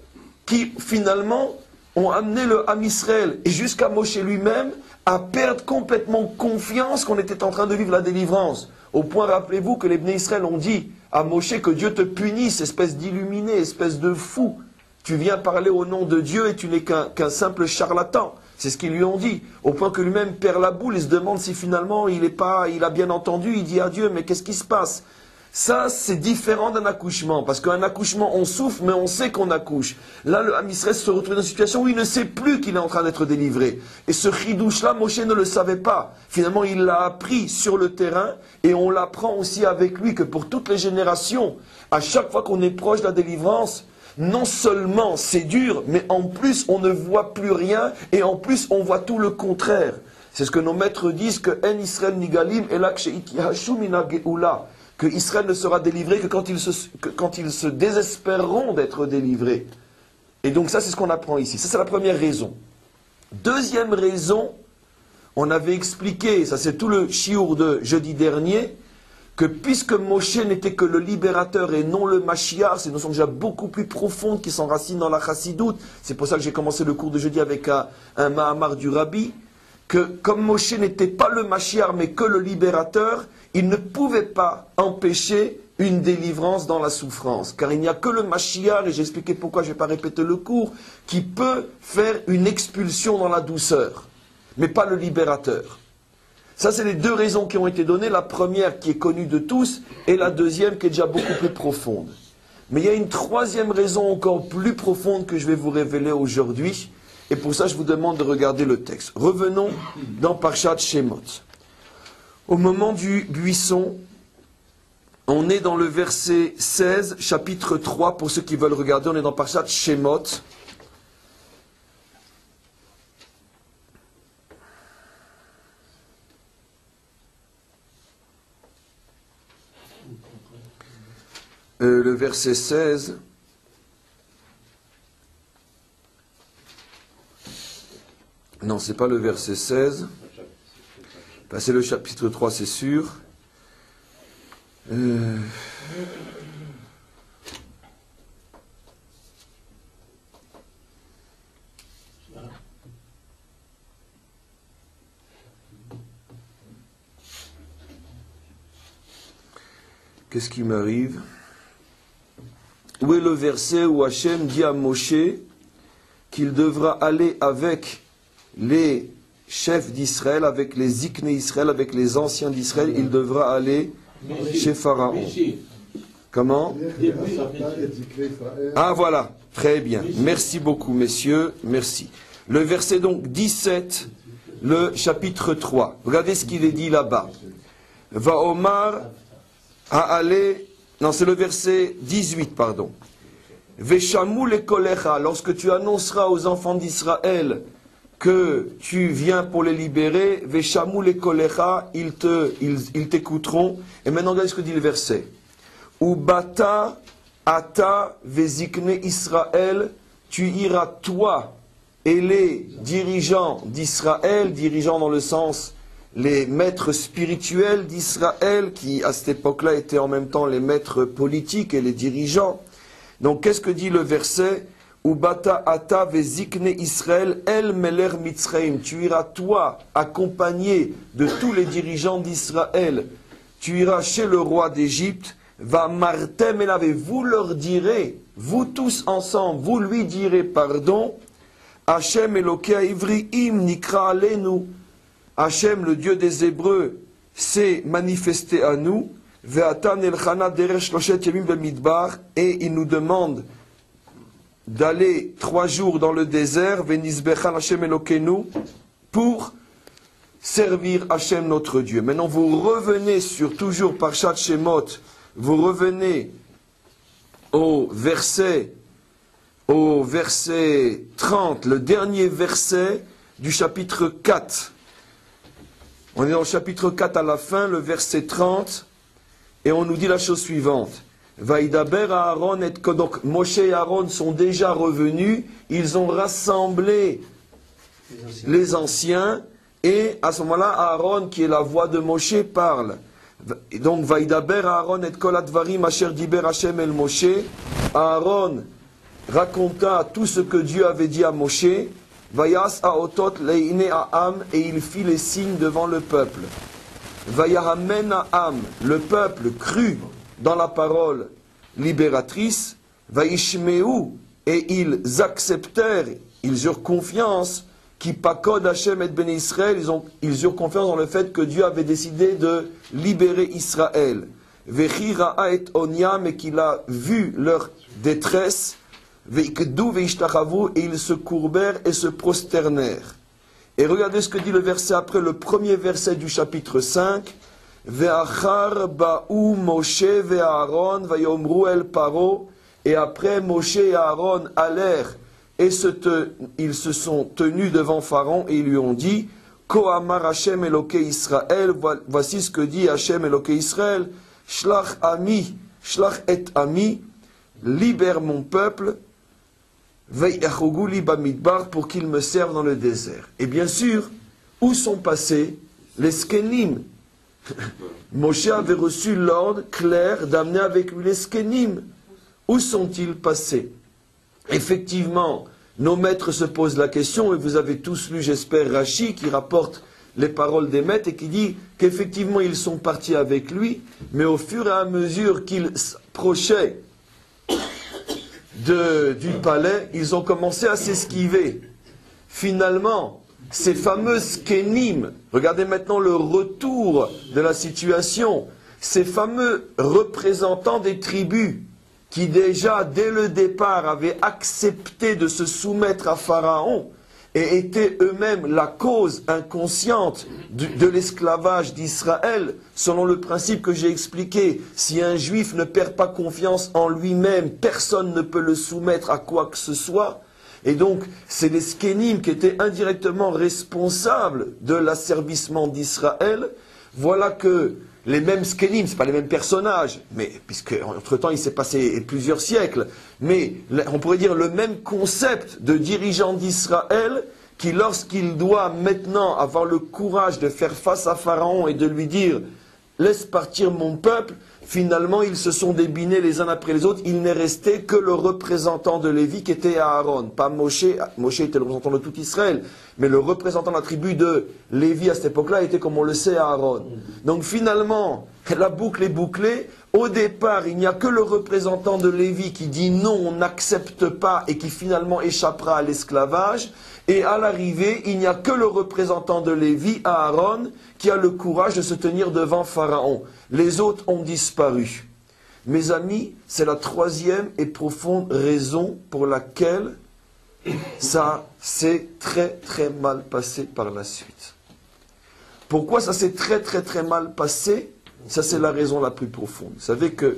qui, finalement, ont amené le Ham Israël, et jusqu'à Moshe lui-même, à perdre complètement confiance qu'on était en train de vivre la délivrance. Au point, rappelez-vous, que les Bnei Israël ont dit à Moshe que Dieu te punisse, espèce d'illuminé, espèce de fou. Tu viens parler au nom de Dieu et tu n'es qu'un simple charlatan. C'est ce qu'ils lui ont dit. Au point que lui-même perd la boule et se demande si finalement il a bien entendu, il dit à Dieu, mais qu'est-ce qui se passe? Ça, c'est différent d'un accouchement. Parce qu'un accouchement, on souffre, mais on sait qu'on accouche. Là, le Ham Israël se retrouve dans une situation où il ne sait plus qu'il est en train d'être délivré. Et ce chidouche-là, Moshe ne le savait pas. Finalement, il l'a appris sur le terrain, et on l'apprend aussi avec lui que pour toutes les générations, à chaque fois qu'on est proche de la délivrance, non seulement c'est dur, mais en plus on ne voit plus rien, et en plus on voit tout le contraire. C'est ce que nos maîtres disent, que En Israël Nigalim elak she'itihashu mina geula, que Israël ne sera délivré que quand ils se désespéreront d'être délivrés. Et donc ça c'est ce qu'on apprend ici. Ça c'est la première raison. Deuxième raison, on avait expliqué, ça c'est tout le chiour de jeudi dernier, que puisque Moshe n'était que le libérateur et non le Mashiach, c'est une notion déjà beaucoup plus profonde qui s'enracine dans la Chassidoute. C'est pour ça que j'ai commencé le cours de jeudi avec un Mahamar du Rabbi, que comme Moshe n'était pas le Mashiach mais que le libérateur, il ne pouvait pas empêcher une délivrance dans la souffrance. Car il n'y a que le Mashiach, et j'ai expliqué pourquoi je ne vais pas répéter le cours, qui peut faire une expulsion dans la douceur, mais pas le libérateur. Ça, c'est les deux raisons qui ont été données. La première qui est connue de tous, et la deuxième qui est déjà beaucoup plus profonde. Mais il y a une troisième raison encore plus profonde que je vais vous révéler aujourd'hui. Et pour ça, je vous demande de regarder le texte. Revenons dans Parshat Shemot. Au moment du buisson, on est dans le verset 16, chapitre 3. Pour ceux qui veulent regarder, on est dans Parshat Shemot. Le verset 16. Non, c'est pas le verset 16. Enfin, c'est le chapitre 3, c'est sûr. Qu'est-ce qui m'arrive? Où est le verset où Hachem dit à Moshe qu'il devra aller avec les chefs d'Israël, avec les Ziknei Israël, avec les anciens d'Israël, il devra aller chez Pharaon. Comment? Ah voilà, très bien. Merci beaucoup messieurs, merci. Le verset donc 17, le chapitre 3. Regardez ce qu'il est dit là-bas. Va Omar à aller... Non, c'est le verset 18, pardon. Veshamou le kolecha, lorsque tu annonceras aux enfants d'Israël que tu viens pour les libérer, Veshamou le kolecha, ils t'écouteront. Et maintenant, regardez ce que dit le verset. Ubata ata vezikne Israël, tu iras toi et les dirigeants d'Israël, dirigeants dans le sens les maîtres spirituels d'Israël, qui à cette époque-là étaient en même temps les maîtres politiques et les dirigeants. Donc qu'est-ce que dit le verset? Ubata ata vezikne Israël el meler Mitzraim. Tu iras toi, accompagné de tous les dirigeants d'Israël, tu iras chez le roi d'Égypte, va martem elave, vous leur direz, vous tous ensemble, vous lui direz pardon, Hachem Elokea Ivriim Nikra Alenu. Hachem, le Dieu des Hébreux, s'est manifesté à nous. Ve'atan elchana deresh loshet yamim b'midbar, et il nous demande d'aller 3 jours dans le désert, ve'nizbechan Hachem Elokenu, pour servir Hachem notre Dieu. Maintenant, vous revenez sur toujours Parshat Shemot, vous revenez au verset 30, le dernier verset du chapitre 4. On est dans le chapitre 4 à la fin, le verset 30, et on nous dit la chose suivante. Vaïdaber à Aaron et donc Moshe et Aaron sont déjà revenus, ils ont rassemblé les anciens, et à ce moment-là, Aaron, qui est la voix de Moshe, parle. Et donc, Vaïdaber à Aaron et kol advarim asher diber Hashem el Moshe. Aaron raconta tout ce que Dieu avait dit à Moshe. Vayas haotot leine ha'am, et il fit les signes devant le peuple. Vayahamen ha'am, le peuple crut dans la parole libératrice. Vaishmeu, et ils acceptèrent, ils eurent confiance. Qui pakod Hashem et ben Israël, ils eurent confiance dans le fait que Dieu avait décidé de libérer Israël. Vechi ra'a et onyam, et qu'il a vu leur détresse. Veikdu veishtachavu, et ils se courbèrent et se prosternèrent. Et regardez ce que dit le verset après, le premier verset du chapitre 5. Ve'achar ba'u Moshe ve'Aaron vayomru el paro. Et après Moshe et Aaron allèrent et ils se sont tenus devant Pharaon et ils lui ont dit, Kohamar Hashem Eloke Israël, voici ce que dit Hashem Eloke Israël, Shlach ami, Shlach et ami, libère mon peuple, Ve'yachoguli bamidbar, pour qu'ils me servent dans le désert. Et bien sûr, où sont passés les Skenim? Moshe avait reçu l'ordre clair d'amener avec lui les Skenim. Où sont-ils passés? Effectivement, nos maîtres se posent la question, et vous avez tous lu, j'espère, Rashi, qui rapporte les paroles des maîtres, et qui dit qu'effectivement ils sont partis avec lui, mais au fur et à mesure qu'ils s'approchaient du palais, ils ont commencé à s'esquiver. Finalement, ces fameuses Kenim, regardez maintenant le retour de la situation, ces fameux représentants des tribus, qui déjà, dès le départ, avaient accepté de se soumettre à Pharaon et étaient eux-mêmes la cause inconsciente de l'esclavage d'Israël, selon le principe que j'ai expliqué. Si un juif ne perd pas confiance en lui-même, personne ne peut le soumettre à quoi que ce soit. Et donc, c'est les Skenim qui étaient indirectement responsables de l'asservissement d'Israël. Voilà que les mêmes Skenim, ce pas les mêmes personnages, mais puisque entre-temps il s'est passé plusieurs siècles, mais on pourrait dire le même concept de dirigeant d'Israël qui, lorsqu'il doit maintenant avoir le courage de faire face à Pharaon et de lui dire « Laisse partir mon peuple », finalement ils se sont débinés les uns après les autres, il n'est resté que le représentant de Lévi qui était Aaron, pas Moshe. Moshe était le représentant de tout Israël, mais le représentant de la tribu de Lévi à cette époque-là était, comme on le sait, Aaron. Donc finalement, la boucle est bouclée. Au départ, il n'y a que le représentant de Lévi qui dit non, on n'accepte pas, et qui finalement échappera à l'esclavage. Et à l'arrivée, il n'y a que le représentant de Lévi, Aaron, qui a le courage de se tenir devant Pharaon. Les autres ont disparu. Mes amis, c'est la troisième et profonde raison pour laquelle ça s'est très très mal passé par la suite. Pourquoi ça s'est très très très mal passé? Ça, c'est la raison la plus profonde. Vous savez que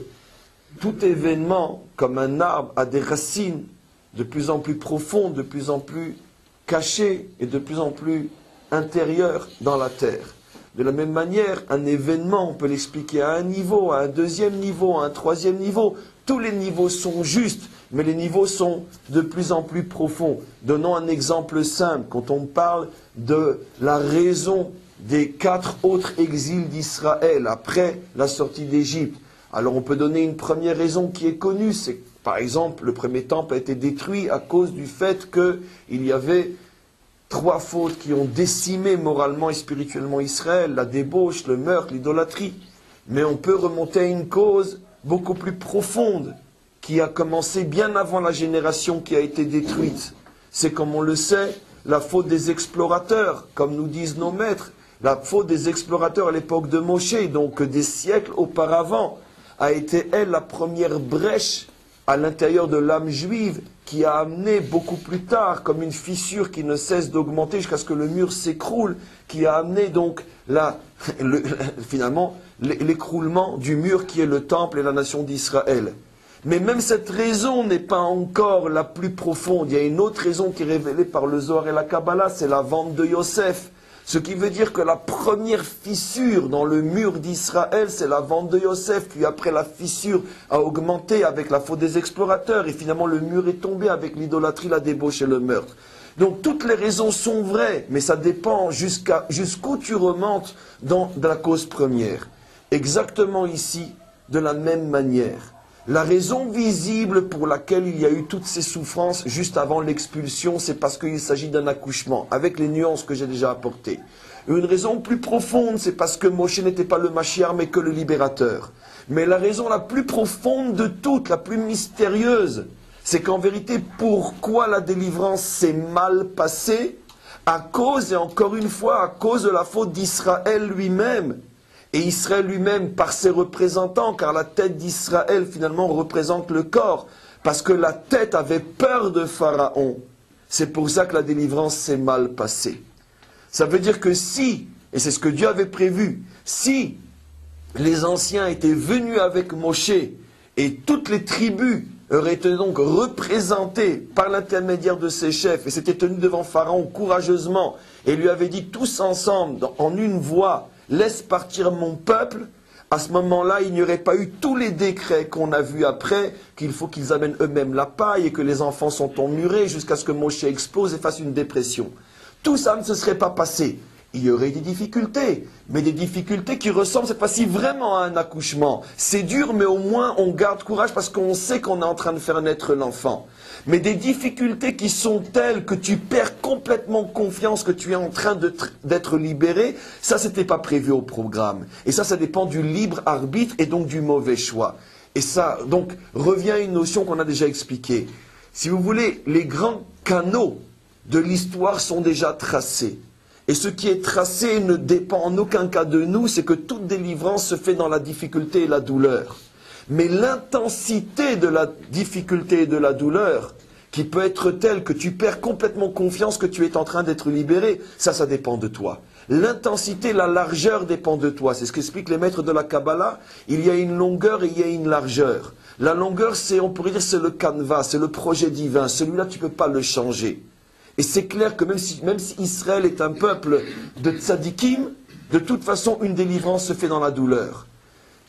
tout événement, comme un arbre, a des racines de plus en plus profondes, de plus en plus cachées et de plus en plus intérieures dans la terre. De la même manière, un événement, on peut l'expliquer à un niveau, à un deuxième niveau, à un troisième niveau. Tous les niveaux sont justes, mais les niveaux sont de plus en plus profonds. Donnons un exemple simple. Quand on parle de la raison des 4 autres exils d'Israël après la sortie d'Égypte, alors on peut donner une première raison qui est connue. C'est par exemple, le premier temple a été détruit à cause du fait qu'il y avait 3 fautes qui ont décimé moralement et spirituellement Israël, la débauche, le meurtre, l'idolâtrie. Mais on peut remonter à une cause beaucoup plus profonde, qui a commencé bien avant la génération qui a été détruite. C'est, comme on le sait, la faute des explorateurs, comme nous disent nos maîtres. La faute des explorateurs à l'époque de Moshe, donc des siècles auparavant, a été, elle, la première brèche à l'intérieur de l'âme juive, qui a amené beaucoup plus tard, comme une fissure qui ne cesse d'augmenter jusqu'à ce que le mur s'écroule, qui a amené donc finalement l'écroulement du mur qui est le temple et la nation d'Israël. Mais même cette raison n'est pas encore la plus profonde. Il y a une autre raison qui est révélée par le Zohar et la Kabbalah, c'est la vente de Yosef. Ce qui veut dire que la première fissure dans le mur d'Israël, c'est la vente de Yosef. Puis après, la fissure a augmenté avec la faute des explorateurs. Et finalement, le mur est tombé avec l'idolâtrie, la débauche et le meurtre. Donc toutes les raisons sont vraies, mais ça dépend jusqu'où tu remontes dans la cause première. Exactement ici, de la même manière. La raison visible pour laquelle il y a eu toutes ces souffrances juste avant l'expulsion, c'est parce qu'il s'agit d'un accouchement, avec les nuances que j'ai déjà apportées. Une raison plus profonde, c'est parce que Moshe n'était pas le Mashiach, mais que le libérateur. Mais la raison la plus profonde de toutes, la plus mystérieuse, c'est qu'en vérité, pourquoi la délivrance s'est mal passée? À cause, et encore une fois, à cause de la faute d'Israël lui-même. Et Israël lui-même, par ses représentants, car la tête d'Israël, finalement, représente le corps, parce que la tête avait peur de Pharaon. C'est pour ça que la délivrance s'est mal passée. Ça veut dire que si, et c'est ce que Dieu avait prévu, si les anciens étaient venus avec Moshe, et toutes les tribus auraient été donc représentées par l'intermédiaire de ses chefs, et s'étaient tenus devant Pharaon courageusement, et lui avaient dit tous ensemble, en une voix, « Laisse partir mon peuple », à ce moment-là, il n'y aurait pas eu tous les décrets qu'on a vus après, qu'il faut qu'ils amènent eux-mêmes la paille et que les enfants sont emmurés jusqu'à ce que Moshe explose et fasse une dépression. Tout ça ne se serait pas passé. Il y aurait des difficultés, mais des difficultés qui ressemblent cette fois-ci vraiment à un accouchement. C'est dur, mais au moins on garde courage parce qu'on sait qu'on est en train de faire naître l'enfant. Mais des difficultés qui sont telles que tu perds complètement confiance que tu es en train d'être libéré, ça c'était pas prévu au programme. Et ça dépend du libre arbitre et donc du mauvais choix. Et ça, donc, revient à une notion qu'on a déjà expliquée. Si vous voulez, les grands canaux de l'histoire sont déjà tracés. Et ce qui est tracé ne dépend en aucun cas de nous, c'est que toute délivrance se fait dans la difficulté et la douleur. Mais l'intensité de la difficulté et de la douleur, qui peut être telle que tu perds complètement confiance que tu es en train d'être libéré, ça dépend de toi. L'intensité, la largeur dépend de toi. C'est ce qu'expliquent les maîtres de la Kabbalah. Il y a une longueur et il y a une largeur. La longueur, on pourrait dire, c'est le canevas, c'est le projet divin. Celui-là, tu ne peux pas le changer. Et c'est clair que même si Israël est un peuple de tzadikim, de toute façon, une délivrance se fait dans la douleur.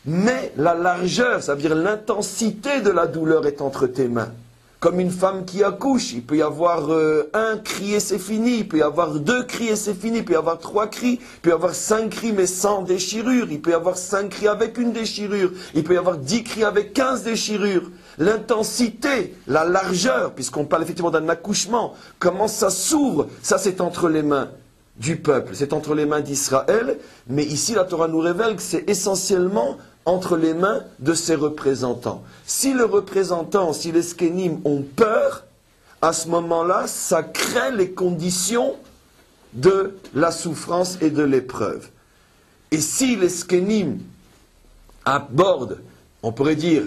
Mais la largeur, ça veut dire l'intensité de la douleur est entre tes mains. Comme une femme qui accouche, il peut y avoir un cri et c'est fini, il peut y avoir 2 cris et c'est fini, il peut y avoir 3 cris, il peut y avoir 5 cris mais sans déchirure, il peut y avoir 5 cris avec une déchirure, il peut y avoir 10 cris avec 15 déchirures. L'intensité, la largeur, puisqu'on parle effectivement d'un accouchement, comment ça s'ouvre, ça c'est entre les mains du peuple, c'est entre les mains d'Israël, mais ici la Torah nous révèle que c'est essentiellement entre les mains de ses représentants. Si le représentant, si les skénim ont peur, à ce moment-là, ça crée les conditions de la souffrance et de l'épreuve. Et si les skénim abordent, on pourrait dire,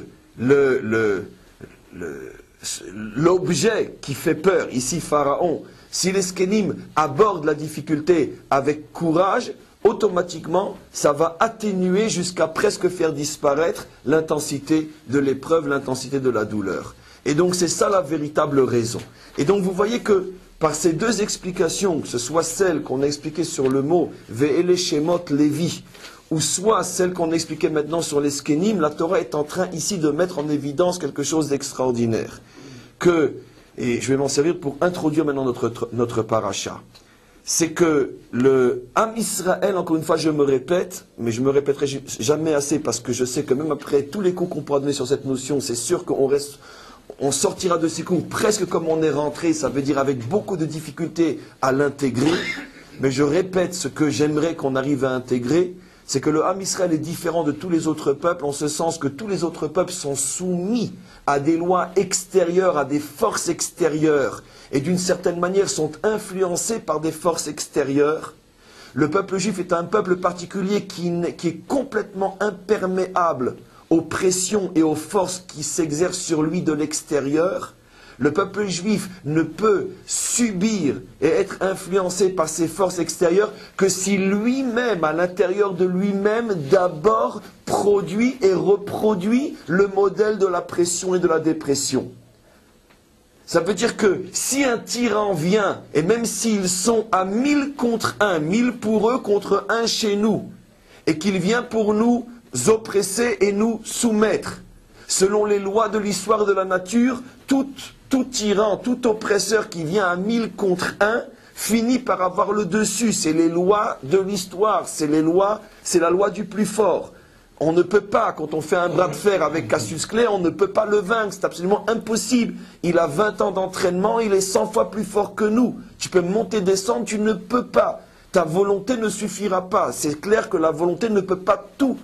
l'objet qui fait peur, ici Pharaon, si les skénim abordent la difficulté avec courage, automatiquement, ça va atténuer jusqu'à presque faire disparaître l'intensité de l'épreuve, l'intensité de la douleur. Et donc c'est ça la véritable raison. Et donc vous voyez que par ces deux explications, que ce soit celle qu'on a expliquée sur le mot Ve'ele Shemot Lévi, ou soit celle qu'on expliquait maintenant sur les Skenim, la Torah est en train ici de mettre en évidence quelque chose d'extraordinaire. Et je vais m'en servir pour introduire maintenant notre paracha. C'est que le Am Israël, encore une fois je me répète, mais je me répéterai jamais assez parce que je sais que même après tous les cours qu'on pourra donner sur cette notion, c'est sûr on sortira de ces cours presque comme on est rentré, ça veut dire avec beaucoup de difficultés à l'intégrer. Mais je répète ce que j'aimerais qu'on arrive à intégrer, c'est que le Ham Israël est différent de tous les autres peuples, en ce sens que tous les autres peuples sont soumis à des lois extérieures, à des forces extérieures, et d'une certaine manière sont influencés par des forces extérieures. Le peuple juif est un peuple particulier qui est complètement imperméable aux pressions et aux forces qui s'exercent sur lui de l'extérieur. Le peuple juif ne peut subir et être influencé par ces forces extérieures que si lui-même, à l'intérieur de lui-même, d'abord produit et reproduit le modèle de la pression et de la dépression. Ça veut dire que si un tyran vient, et même s'ils sont à 1000 contre 1, 1000 pour eux contre 1 chez nous, et qu'il vient pour nous oppresser et nous soumettre, selon les lois de l'histoire de la nature, tout tyran, tout oppresseur qui vient à 1000 contre 1 finit par avoir le dessus. C'est les lois de l'histoire, c'est la loi du plus fort. On ne peut pas, quand on fait un bras de fer avec Cassius Clay, on ne peut pas le vaincre, c'est absolument impossible. Il a 20 ans d'entraînement, il est 100 fois plus fort que nous. Tu peux monter, descendre, tu ne peux pas. Ta volonté ne suffira pas. C'est clair que la volonté ne peut pas tout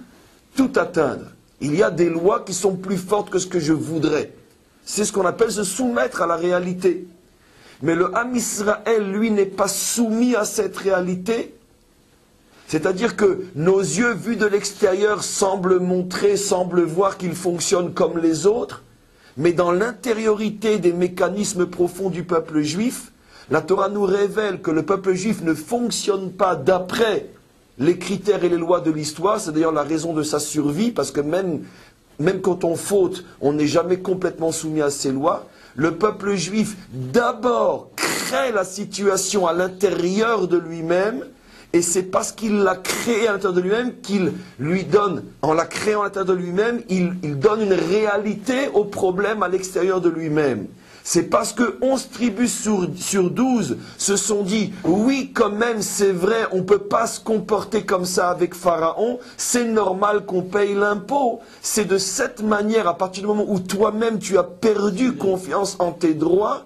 atteindre. Il y a des lois qui sont plus fortes que ce que je voudrais. C'est ce qu'on appelle se soumettre à la réalité. Mais le Ham Israël, lui, n'est pas soumis à cette réalité. C'est-à-dire que nos yeux vus de l'extérieur semblent voir qu'il fonctionne comme les autres, mais dans l'intériorité des mécanismes profonds du peuple juif, la Torah nous révèle que le peuple juif ne fonctionne pas d'après les critères et les lois de l'histoire. C'est d'ailleurs la raison de sa survie, parce que même quand on faute, on n'est jamais complètement soumis à ces lois. Le peuple juif, d'abord, crée la situation à l'intérieur de lui-même, et c'est parce qu'il l'a créé à l'intérieur de lui-même qu'il lui donne, en la créant à l'intérieur de lui-même, il donne une réalité au problème à l'extérieur de lui-même. C'est parce que 11 tribus sur 12 se sont dit, oui, quand même, c'est vrai, on ne peut pas se comporter comme ça avec Pharaon, c'est normal qu'on paye l'impôt. C'est de cette manière, à partir du moment où toi-même tu as perdu confiance en tes droits,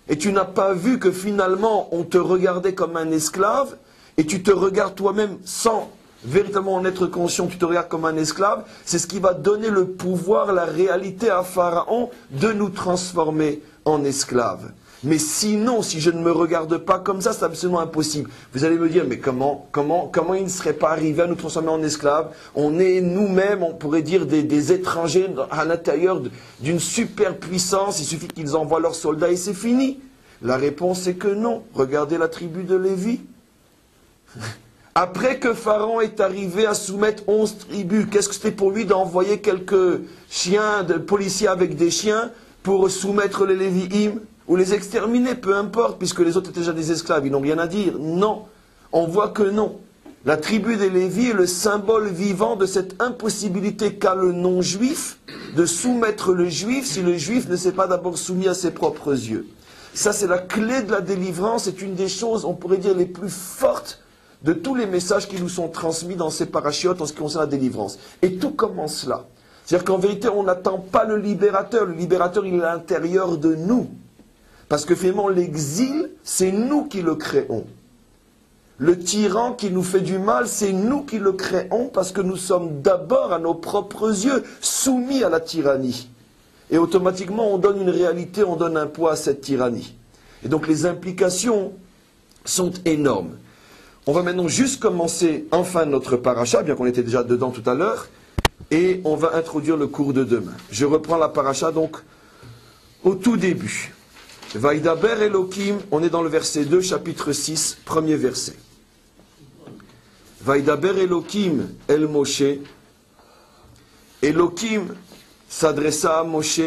et tu n'as pas vu que finalement on te regardait comme un esclave, et tu te regardes toi-même sans véritablement en être conscient, tu te regardes comme un esclave, c'est ce qui va donner le pouvoir, la réalité à Pharaon de nous transformer en esclaves. Mais sinon, si je ne me regarde pas comme ça, c'est absolument impossible. Vous allez me dire, mais comment il ne serait pas arrivé à nous transformer en esclaves? On est nous-mêmes, on pourrait dire, des étrangers à l'intérieur d'une super puissance, il suffit qu'ils envoient leurs soldats et c'est fini. La réponse est que non. Regardez la tribu de Lévi. Après que Pharaon est arrivé à soumettre 11 tribus, qu'est-ce que c'était pour lui d'envoyer quelques chiens, de policiers avec des chiens, pour soumettre les Lévi'im, ou les exterminer, peu importe, puisque les autres étaient déjà des esclaves, ils n'ont rien à dire. Non, on voit que non. La tribu des Lévi est le symbole vivant de cette impossibilité qu'a le non-juif de soumettre le juif si le juif ne s'est pas d'abord soumis à ses propres yeux. Ça, c'est la clé de la délivrance, c'est une des choses, on pourrait dire, les plus fortes de tous les messages qui nous sont transmis dans ces parachiotes en ce qui concerne la délivrance. Et tout commence là. C'est-à-dire qu'en vérité, on n'attend pas le libérateur. Le libérateur, il est à l'intérieur de nous. Parce que finalement, l'exil, c'est nous qui le créons. Le tyran qui nous fait du mal, c'est nous qui le créons parce que nous sommes d'abord à nos propres yeux soumis à la tyrannie. Et automatiquement, on donne une réalité, on donne un poids à cette tyrannie. Et donc les implications sont énormes. On va maintenant juste commencer enfin notre paracha, bien qu'on était déjà dedans tout à l'heure, et on va introduire le cours de demain. Je reprends la paracha donc au tout début. Vaïdaber Elohim, on est dans le verset 2, chapitre 6, premier verset. Vaïdaber Elohim El Moshe. Elohim s'adressa à Moshe.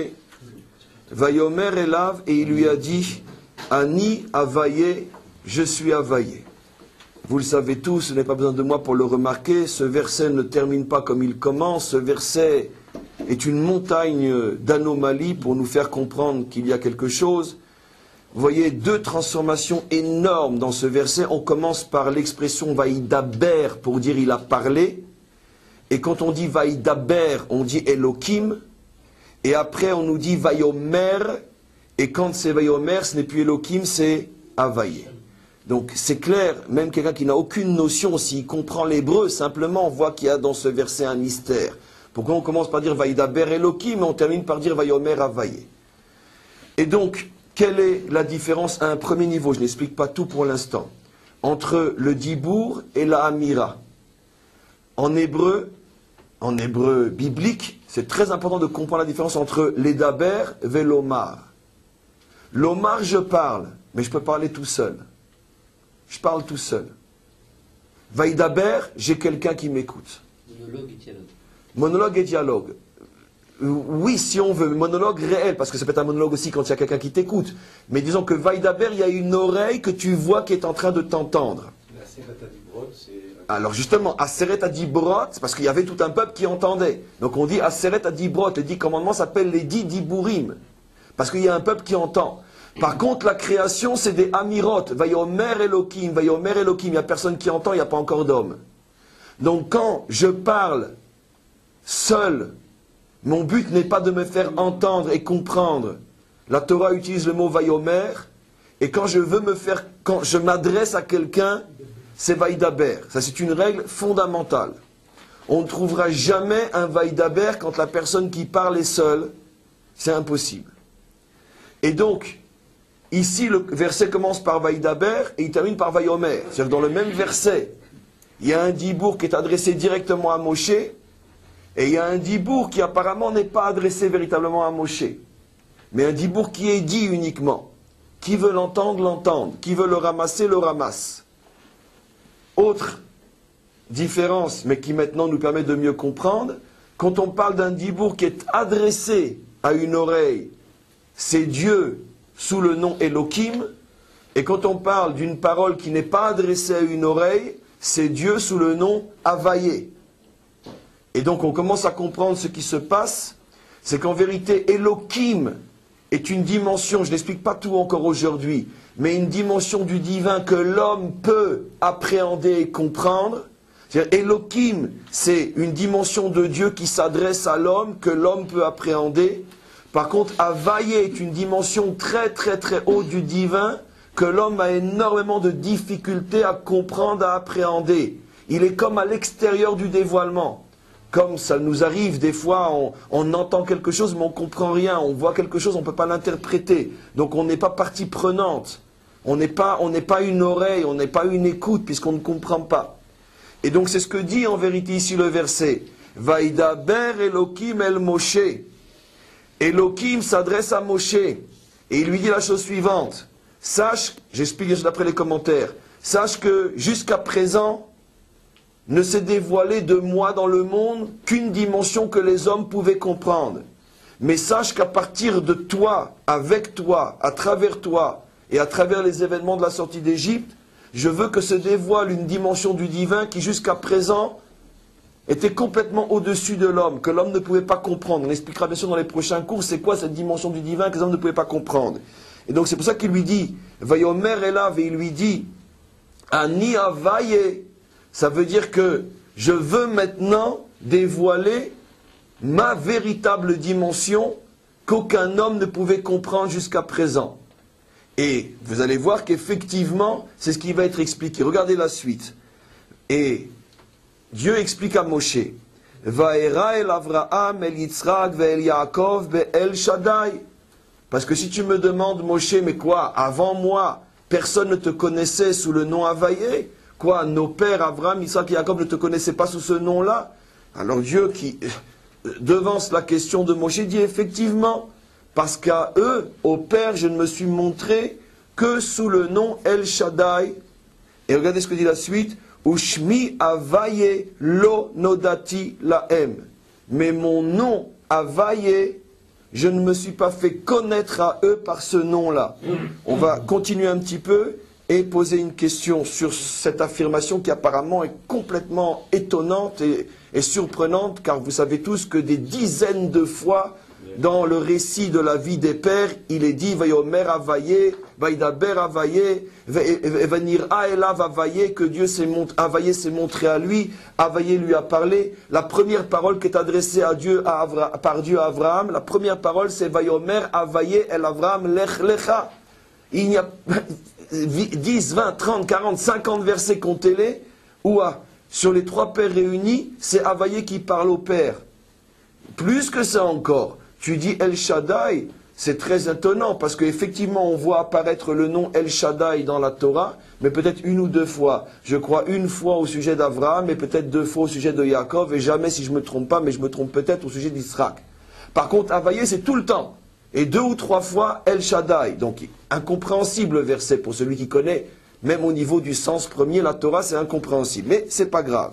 Vayomer Elav, et il lui a dit, Ani Havaye, je suis Havaye. Vous le savez tous, ce n'est pas besoin de moi pour le remarquer, ce verset ne termine pas comme il commence, ce verset est une montagne d'anomalies pour nous faire comprendre qu'il y a quelque chose. Vous voyez deux transformations énormes dans ce verset. On commence par l'expression Vaïdaber pour dire il a parlé. Et quand on dit Vaïdaber, on dit Elohim. Et après on nous dit Vayomer. Et quand c'est Vayomer, ce n'est plus Elohim, c'est Havaye. Donc c'est clair, même quelqu'un qui n'a aucune notion, s'il comprend l'hébreu, simplement on voit qu'il y a dans ce verset un mystère. Pourquoi on commence par dire Vaïdaber Elohim, mais on termine par dire Vayomer Havaye. Et donc, quelle est la différence à un premier niveau? Je n'explique pas tout pour l'instant. Entre le dibour et la amira. En hébreu biblique, c'est très important de comprendre la différence entre l'édaber et l'omar. L'omar, je parle, mais je peux parler tout seul. Je parle tout seul. Vaïdaber, j'ai quelqu'un qui m'écoute. Monologue et dialogue. Monologue et dialogue. Oui, si on veut, monologue réel, parce que ça peut être un monologue aussi quand il y a quelqu'un qui t'écoute. Mais disons que Vaïdaber, il y a une oreille que tu vois qui est en train de t'entendre. Alors justement, Aseret Adibrot, parce qu'il y avait tout un peuple qui entendait. Donc on dit Aseret Adibrot, les 10 commandements s'appellent les 10 Diburim. Parce qu'il y a un peuple qui entend. Par contre, la création, c'est des Amirot. Vayomer Elohim, Vayomer Elohim. Il n'y a personne qui entend, il n'y a pas encore d'homme. Donc quand je parle seul, mon but n'est pas de me faire entendre et comprendre. La Torah utilise le mot Vayomer. Et quand je m'adresse à quelqu'un, c'est Vaïdaber. Ça, c'est une règle fondamentale. On ne trouvera jamais un Vaïdaber quand la personne qui parle est seule. C'est impossible. Et donc, ici, le verset commence par Vaïdaber et il termine par Vayomer. C'est-à-dire dans le même verset, il y a un dibour qui est adressé directement à Moshe et il y a un dibour qui apparemment n'est pas adressé véritablement à Moshe. Mais un dibour qui est dit uniquement. Qui veut l'entendre, l'entende. Qui veut le ramasser, le ramasse. Autre différence, mais qui maintenant nous permet de mieux comprendre, quand on parle d'un dibour qui est adressé à une oreille, c'est Dieu sous le nom Elohim, et quand on parle d'une parole qui n'est pas adressée à une oreille, c'est Dieu sous le nom Havaye. Et donc on commence à comprendre ce qui se passe, c'est qu'en vérité Elohim est une dimension, je n'explique pas tout encore aujourd'hui, mais une dimension du divin que l'homme peut appréhender et comprendre. C'est-à-dire, Elohim, c'est une dimension de Dieu qui s'adresse à l'homme, que l'homme peut appréhender. Par contre, Havaye est une dimension très très très haute du divin, que l'homme a énormément de difficultés à comprendre, à appréhender. Il est comme à l'extérieur du dévoilement. Comme ça nous arrive, des fois, on entend quelque chose, mais on ne comprend rien. On voit quelque chose, on ne peut pas l'interpréter. Donc on n'est pas partie prenante. On n'est pas une oreille, on n'est pas une écoute, puisqu'on ne comprend pas. Et donc c'est ce que dit en vérité ici le verset. Vaïdaber Elohim el Moshe. Elohim s'adresse à Moshe. Et il lui dit la chose suivante. Sache, j'explique juste après les commentaires, sache que jusqu'à présent, ne s'est dévoilé de moi dans le monde qu'une dimension que les hommes pouvaient comprendre. Mais sache qu'à partir de toi, avec toi, à travers toi, et à travers les événements de la sortie d'Égypte, je veux que se dévoile une dimension du divin qui jusqu'à présent était complètement au-dessus de l'homme, que l'homme ne pouvait pas comprendre. On expliquera bien sûr dans les prochains cours c'est quoi cette dimension du divin que les hommes ne pouvaient pas comprendre. Et donc c'est pour ça qu'il lui dit, Vayomer Elav, et il lui dit, Ani Havaye, ça veut dire que je veux maintenant dévoiler ma véritable dimension qu'aucun homme ne pouvait comprendre jusqu'à présent. Et vous allez voir qu'effectivement, c'est ce qui va être expliqué. Regardez la suite. Et Dieu explique à Moshe, Vaera el Avraham, el Yitzhak, ve'el Yaakov, be'el Shaddai. Parce que si tu me demandes, Moshe, mais quoi, avant moi, personne ne te connaissait sous le nom Havaye? Quoi, nos pères, Abraham, Isaac et Jacob ne te connaissaient pas sous ce nom-là? Alors Dieu qui devance la question de Moshe dit effectivement, parce qu'à eux, au Père, je ne me suis montré que sous le nom El Shaddai. Et regardez ce que dit la suite. Ushmi Havaye lo nodati lahem. Mais mon nom Havaye, je ne me suis pas fait connaître à eux par ce nom-là. On va continuer un petit peu et poser une question sur cette affirmation qui apparemment est complètement étonnante et surprenante, car vous savez tous que des dizaines de fois dans le récit de la vie des pères, il est dit Vayomer Avaye, Vaidaber Avaye, Venira Elav Avaye, que Dieu s'est montré à lui, Avaye lui a parlé. La première parole qui est adressée à Dieu, par Dieu à Abraham, la première parole c'est Vayomer Avaye El Avraham Lech Lecha. Il y a 10, 20, 30, 40, 50 versets, comptez-les, où sur les trois pères réunis, c'est Avaye qui parle au père. Plus que ça encore, tu dis El Shaddai, c'est très étonnant, parce qu'effectivement on voit apparaître le nom El Shaddai dans la Torah, mais peut-être une ou deux fois. Je crois une fois au sujet d'Abraham, et peut-être deux fois au sujet de Yaakov, et jamais, si je ne me trompe pas, mais je me trompe peut-être au sujet d'Israël. Par contre, Avaye, c'est tout le temps. Et deux ou trois fois El Shaddai. Donc, incompréhensible le verset pour celui qui connaît, même au niveau du sens premier, la Torah, c'est incompréhensible. Mais c'est pas grave.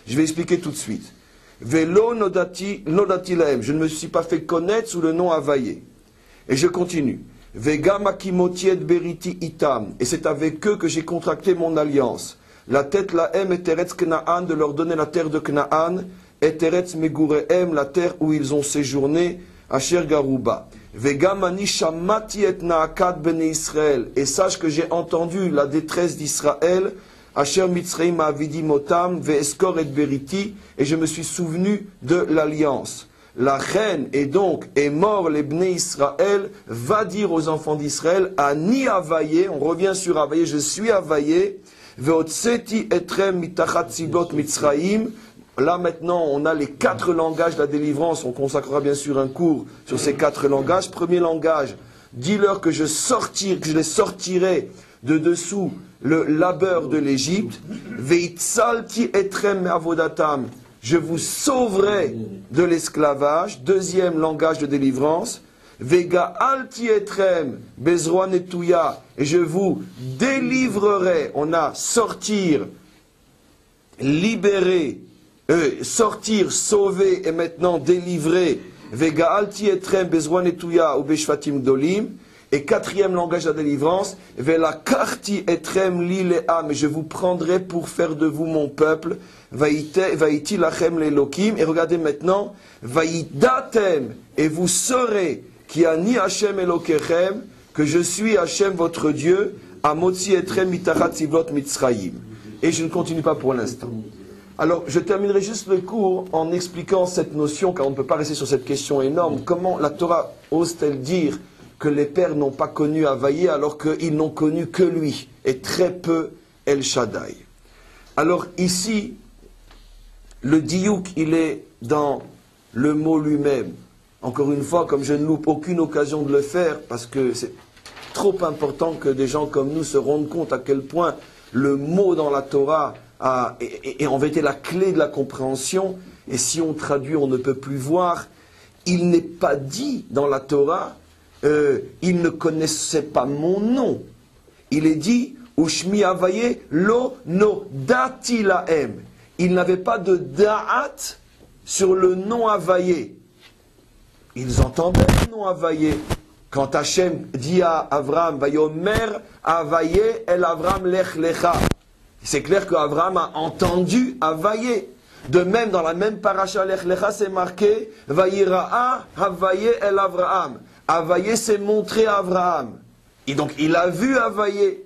Je vais expliquer tout de suite. Velo nodati laem. Je ne me suis pas fait connaître sous le nom Avaye. Et je continue. Vegam akimotiet beriti itam. Et c'est avec eux que j'ai contracté mon alliance. La tête laem et teretz Knaan, de leur donner la terre de Knaan, et teretz megureem, la terre où ils ont séjourné, Asher Garouba. Vegam ani shamati et naakat bene Israël. Et sache que j'ai entendu la détresse d'Israël, Asher Mitzreim avidi motam, ve'eskor et beriti, et je me suis souvenu de l'alliance. La reine est donc, est mort les bnei Israël, va dire aux enfants d'Israël, ani Avaye, on revient sur Avaye, je suis Avaye, ve'otseti etrem mitachat tzibot Mitzraim. Là maintenant, on a les 4 langages de la délivrance. On consacrera bien sûr un cours sur ces 4 langages. Premier langage, dis-leur que je les sortirai de dessous le labeur de l'Égypte. Veitzalti etrem avodatam. Je vous sauverai de l'esclavage. Deuxième langage de délivrance. Vega alti etrem bezroa netouya. Et je vous délivrerai. On a sortir, libérer, sortir, sauver et maintenant délivrer. Vega alti etrem bezroa netouya ou beshvatim dolim. Et quatrième langage de la délivrance, Vela karti etrem li le'am, et je vous prendrai pour faire de vous mon peuple, vaïti lachem le'elokim, et regardez maintenant, vaïdatem, et vous saurez, qui a ni Hashem elokechem, que je suis Hashem votre Dieu, amotzi etrem mitachat tzivlot mitzrayim. Et je ne continue pas pour l'instant. Alors, je terminerai juste le cours en expliquant cette notion, car on ne peut pas rester sur cette question énorme. Comment la Torah ose-t-elle dire que les pères n'ont pas connu Avaye alors qu'ils n'ont connu que lui, et très peu El Shaddai. Alors ici, le diouk, il est dans le mot lui-même. Encore une fois, comme je ne loupe aucune occasion de le faire, parce que c'est trop important que des gens comme nous se rendent compte à quel point le mot dans la Torah est en vérité la clé de la compréhension, et si on traduit, on ne peut plus voir. Il n'est pas dit dans la Torah il ne connaissait pas mon nom. Il est dit, Ushmi Avaye lo no dati laem. Il n'avait pas de da'at sur le nom Avaye. Ils entendaient le nom Avaye. Quand Hachem dit à Abraham, Vayomer Avaye el Avraham lech lecha. C'est clair qu'Abraham a entendu Avaye. De même, dans la même paracha lech lecha, c'est marqué, Vayira'a Avaye el Avraham. Avaye s'est montré à Abraham. Et donc il a vu Avaye,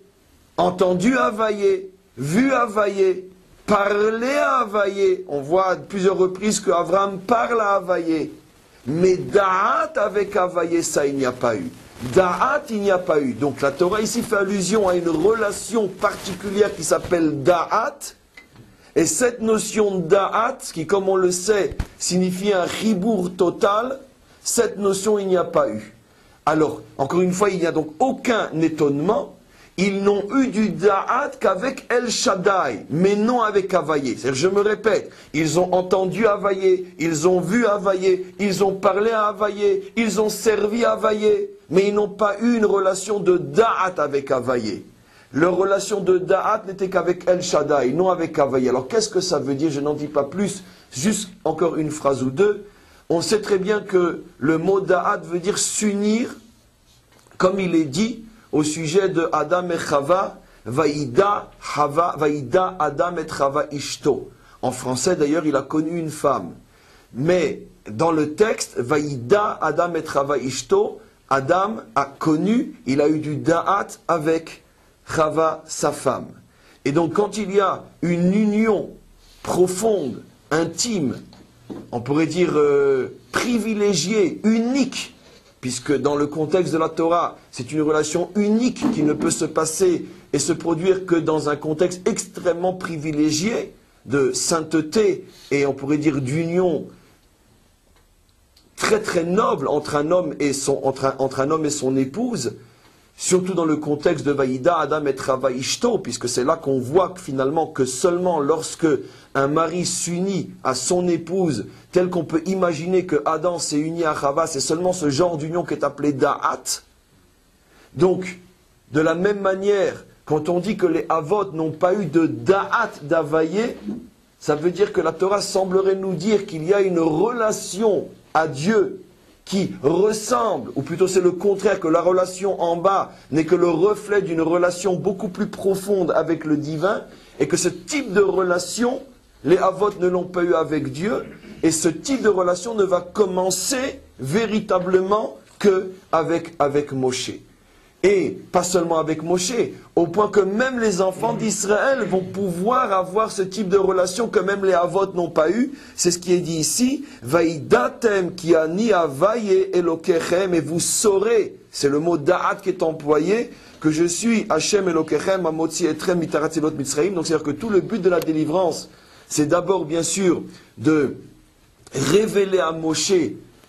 entendu Avaye, vu Avaye, parlé à Avaye. On voit à plusieurs reprises que Abraham parle à Avaye. Mais Da'at avec Avaye, ça il n'y a pas eu. Da'at il n'y a pas eu. Donc la Torah ici fait allusion à une relation particulière qui s'appelle Da'at. Et cette notion de Da'at, qui comme on le sait, signifie un ribour total, cette notion, il n'y a pas eu. Alors, encore une fois, il n'y a donc aucun étonnement. Ils n'ont eu du da'at qu'avec El Shaddai, mais non avec Avaye. C'est-à-dire, je me répète, ils ont entendu Avaye, ils ont vu Avaye, ils ont parlé à Avaye, ils ont servi Avaye, mais ils n'ont pas eu une relation de da'at avec Avaye. Leur relation de da'at n'était qu'avec El Shaddai, non avec Avaye. Alors, qu'est-ce que ça veut dire? Je n'en dis pas plus, juste encore une phrase ou deux. On sait très bien que le mot da'at veut dire s'unir, comme il est dit au sujet de Adam et Chava, Vaïda Adam et Chava Ishto. En français d'ailleurs, il a connu une femme. Mais dans le texte, Vaïda Adam et Chava Ishto, Adam a connu, il a eu du da'at avec Chava, sa femme. Et donc quand il y a une union profonde, intime, on pourrait dire privilégiée, unique, puisque dans le contexte de la Torah, c'est une relation unique qui ne peut se passer et se produire que dans un contexte extrêmement privilégié de sainteté et on pourrait dire d'union très très noble entre un homme et son épouse, surtout dans le contexte de Vaïda, Adam et Chava Ishto, puisque c'est là qu'on voit que finalement que seulement lorsque un mari s'unit à son épouse, tel qu'on peut imaginer que Adam s'est uni à Chava, c'est seulement ce genre d'union qui est appelé Da'at. Donc, de la même manière, quand on dit que les Avot n'ont pas eu de Da'at d'Availlé, ça veut dire que la Torah semblerait nous dire qu'il y a une relation à Dieu qui ressemble, ou plutôt c'est le contraire, que la relation en bas n'est que le reflet d'une relation beaucoup plus profonde avec le divin, et que ce type de relation, les Avot ne l'ont pas eu avec Dieu, et ce type de relation ne va commencer véritablement que avec Moshe. Et pas seulement avec Moshe, au point que même les enfants d'Israël vont pouvoir avoir ce type de relation que même les Avot n'ont pas eu. C'est ce qui est dit ici. Vaïdatem ki ani avaye elokechem, et vous saurez, c'est le mot da'at qui est employé, que je suis Hachem elokechem amotzi etrem mitaratzilot mitzraim. Donc c'est-à-dire que tout le but de la délivrance, c'est d'abord bien sûr de révéler à Moshe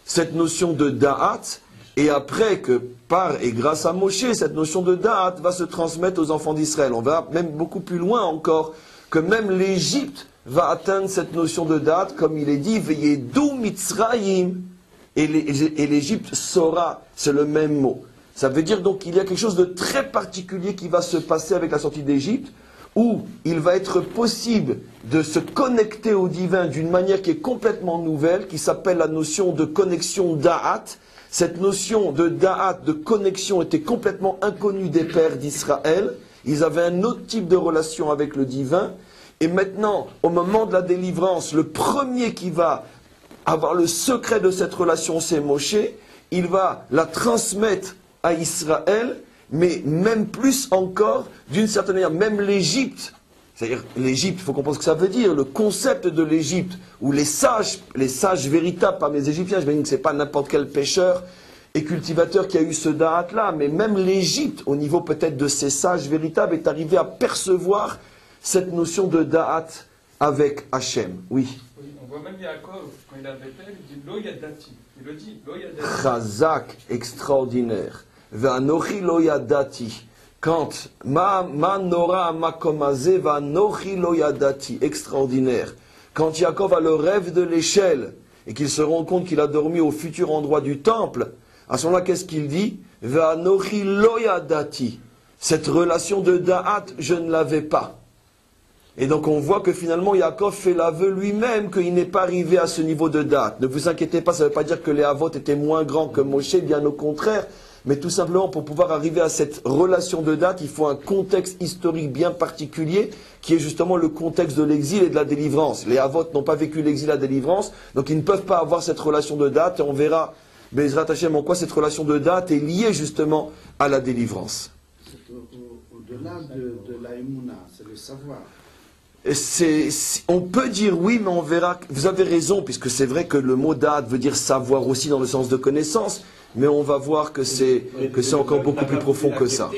cette notion de da'at, et après que par et grâce à Moshe, cette notion de da'at va se transmettre aux enfants d'Israël. On va même beaucoup plus loin encore, que même l'Égypte va atteindre cette notion de da'at, comme il est dit, Veyedou Mitzrayim, et l'Égypte saura, c'est le même mot. Ça veut dire donc qu'il y a quelque chose de très particulier qui va se passer avec la sortie d'Égypte, où il va être possible de se connecter au divin d'une manière qui est complètement nouvelle, qui s'appelle la notion de connexion da'at. Cette notion de da'at, de connexion, était complètement inconnue des pères d'Israël. Ils avaient un autre type de relation avec le divin. Et maintenant, au moment de la délivrance, le premier qui va avoir le secret de cette relation, c'est Moshe. Il va la transmettre à Israël, mais même plus encore, d'une certaine manière, même l'Égypte. C'est-à-dire, l'Égypte, il faut comprendre ce que ça veut dire, le concept de l'Égypte, où les sages véritables parmi les Égyptiens, je me dis que ce n'est pas n'importe quel pêcheur et cultivateur qui a eu ce da'at-là, mais même l'Égypte, au niveau peut-être de ces sages véritables, est arrivé à percevoir cette notion de da'at avec Hachem. Oui. Oui, on voit même Yaakov, quand il a Bethel, il dit Lo Yadati. Il le dit, Lo Yadati. Chazak, extraordinaire. Ve'anochi lo yadati. Quand ma nora makomazé va nochi lo yadati, extraordinaire. Quand Yaakov a le rêve de l'échelle et qu'il se rend compte qu'il a dormi au futur endroit du temple, à ce moment-là, qu'est-ce qu'il dit? Va nochi lo yadati. Cette relation de da'at, je ne l'avais pas. Et donc on voit que finalement Yaakov fait l'aveu lui-même qu'il n'est pas arrivé à ce niveau de da'at. Ne vous inquiétez pas, ça ne veut pas dire que les Avot étaient moins grands que Moshe, bien au contraire. Mais tout simplement, pour pouvoir arriver à cette relation de date, il faut un contexte historique bien particulier, qui est justement le contexte de l'exil et de la délivrance. Les Avot n'ont pas vécu l'exil et la délivrance, donc ils ne peuvent pas avoir cette relation de date, et on verra, Bezrat Hashem, en quoi cette relation de date est liée justement à la délivrance. C'est au-delà de la émouna, c'est le savoir. On peut dire oui, mais on verra. Vous avez raison, puisque c'est vrai que le mot date veut dire savoir aussi dans le sens de connaissance, mais on va voir que c'est encore beaucoup plus profond que ça.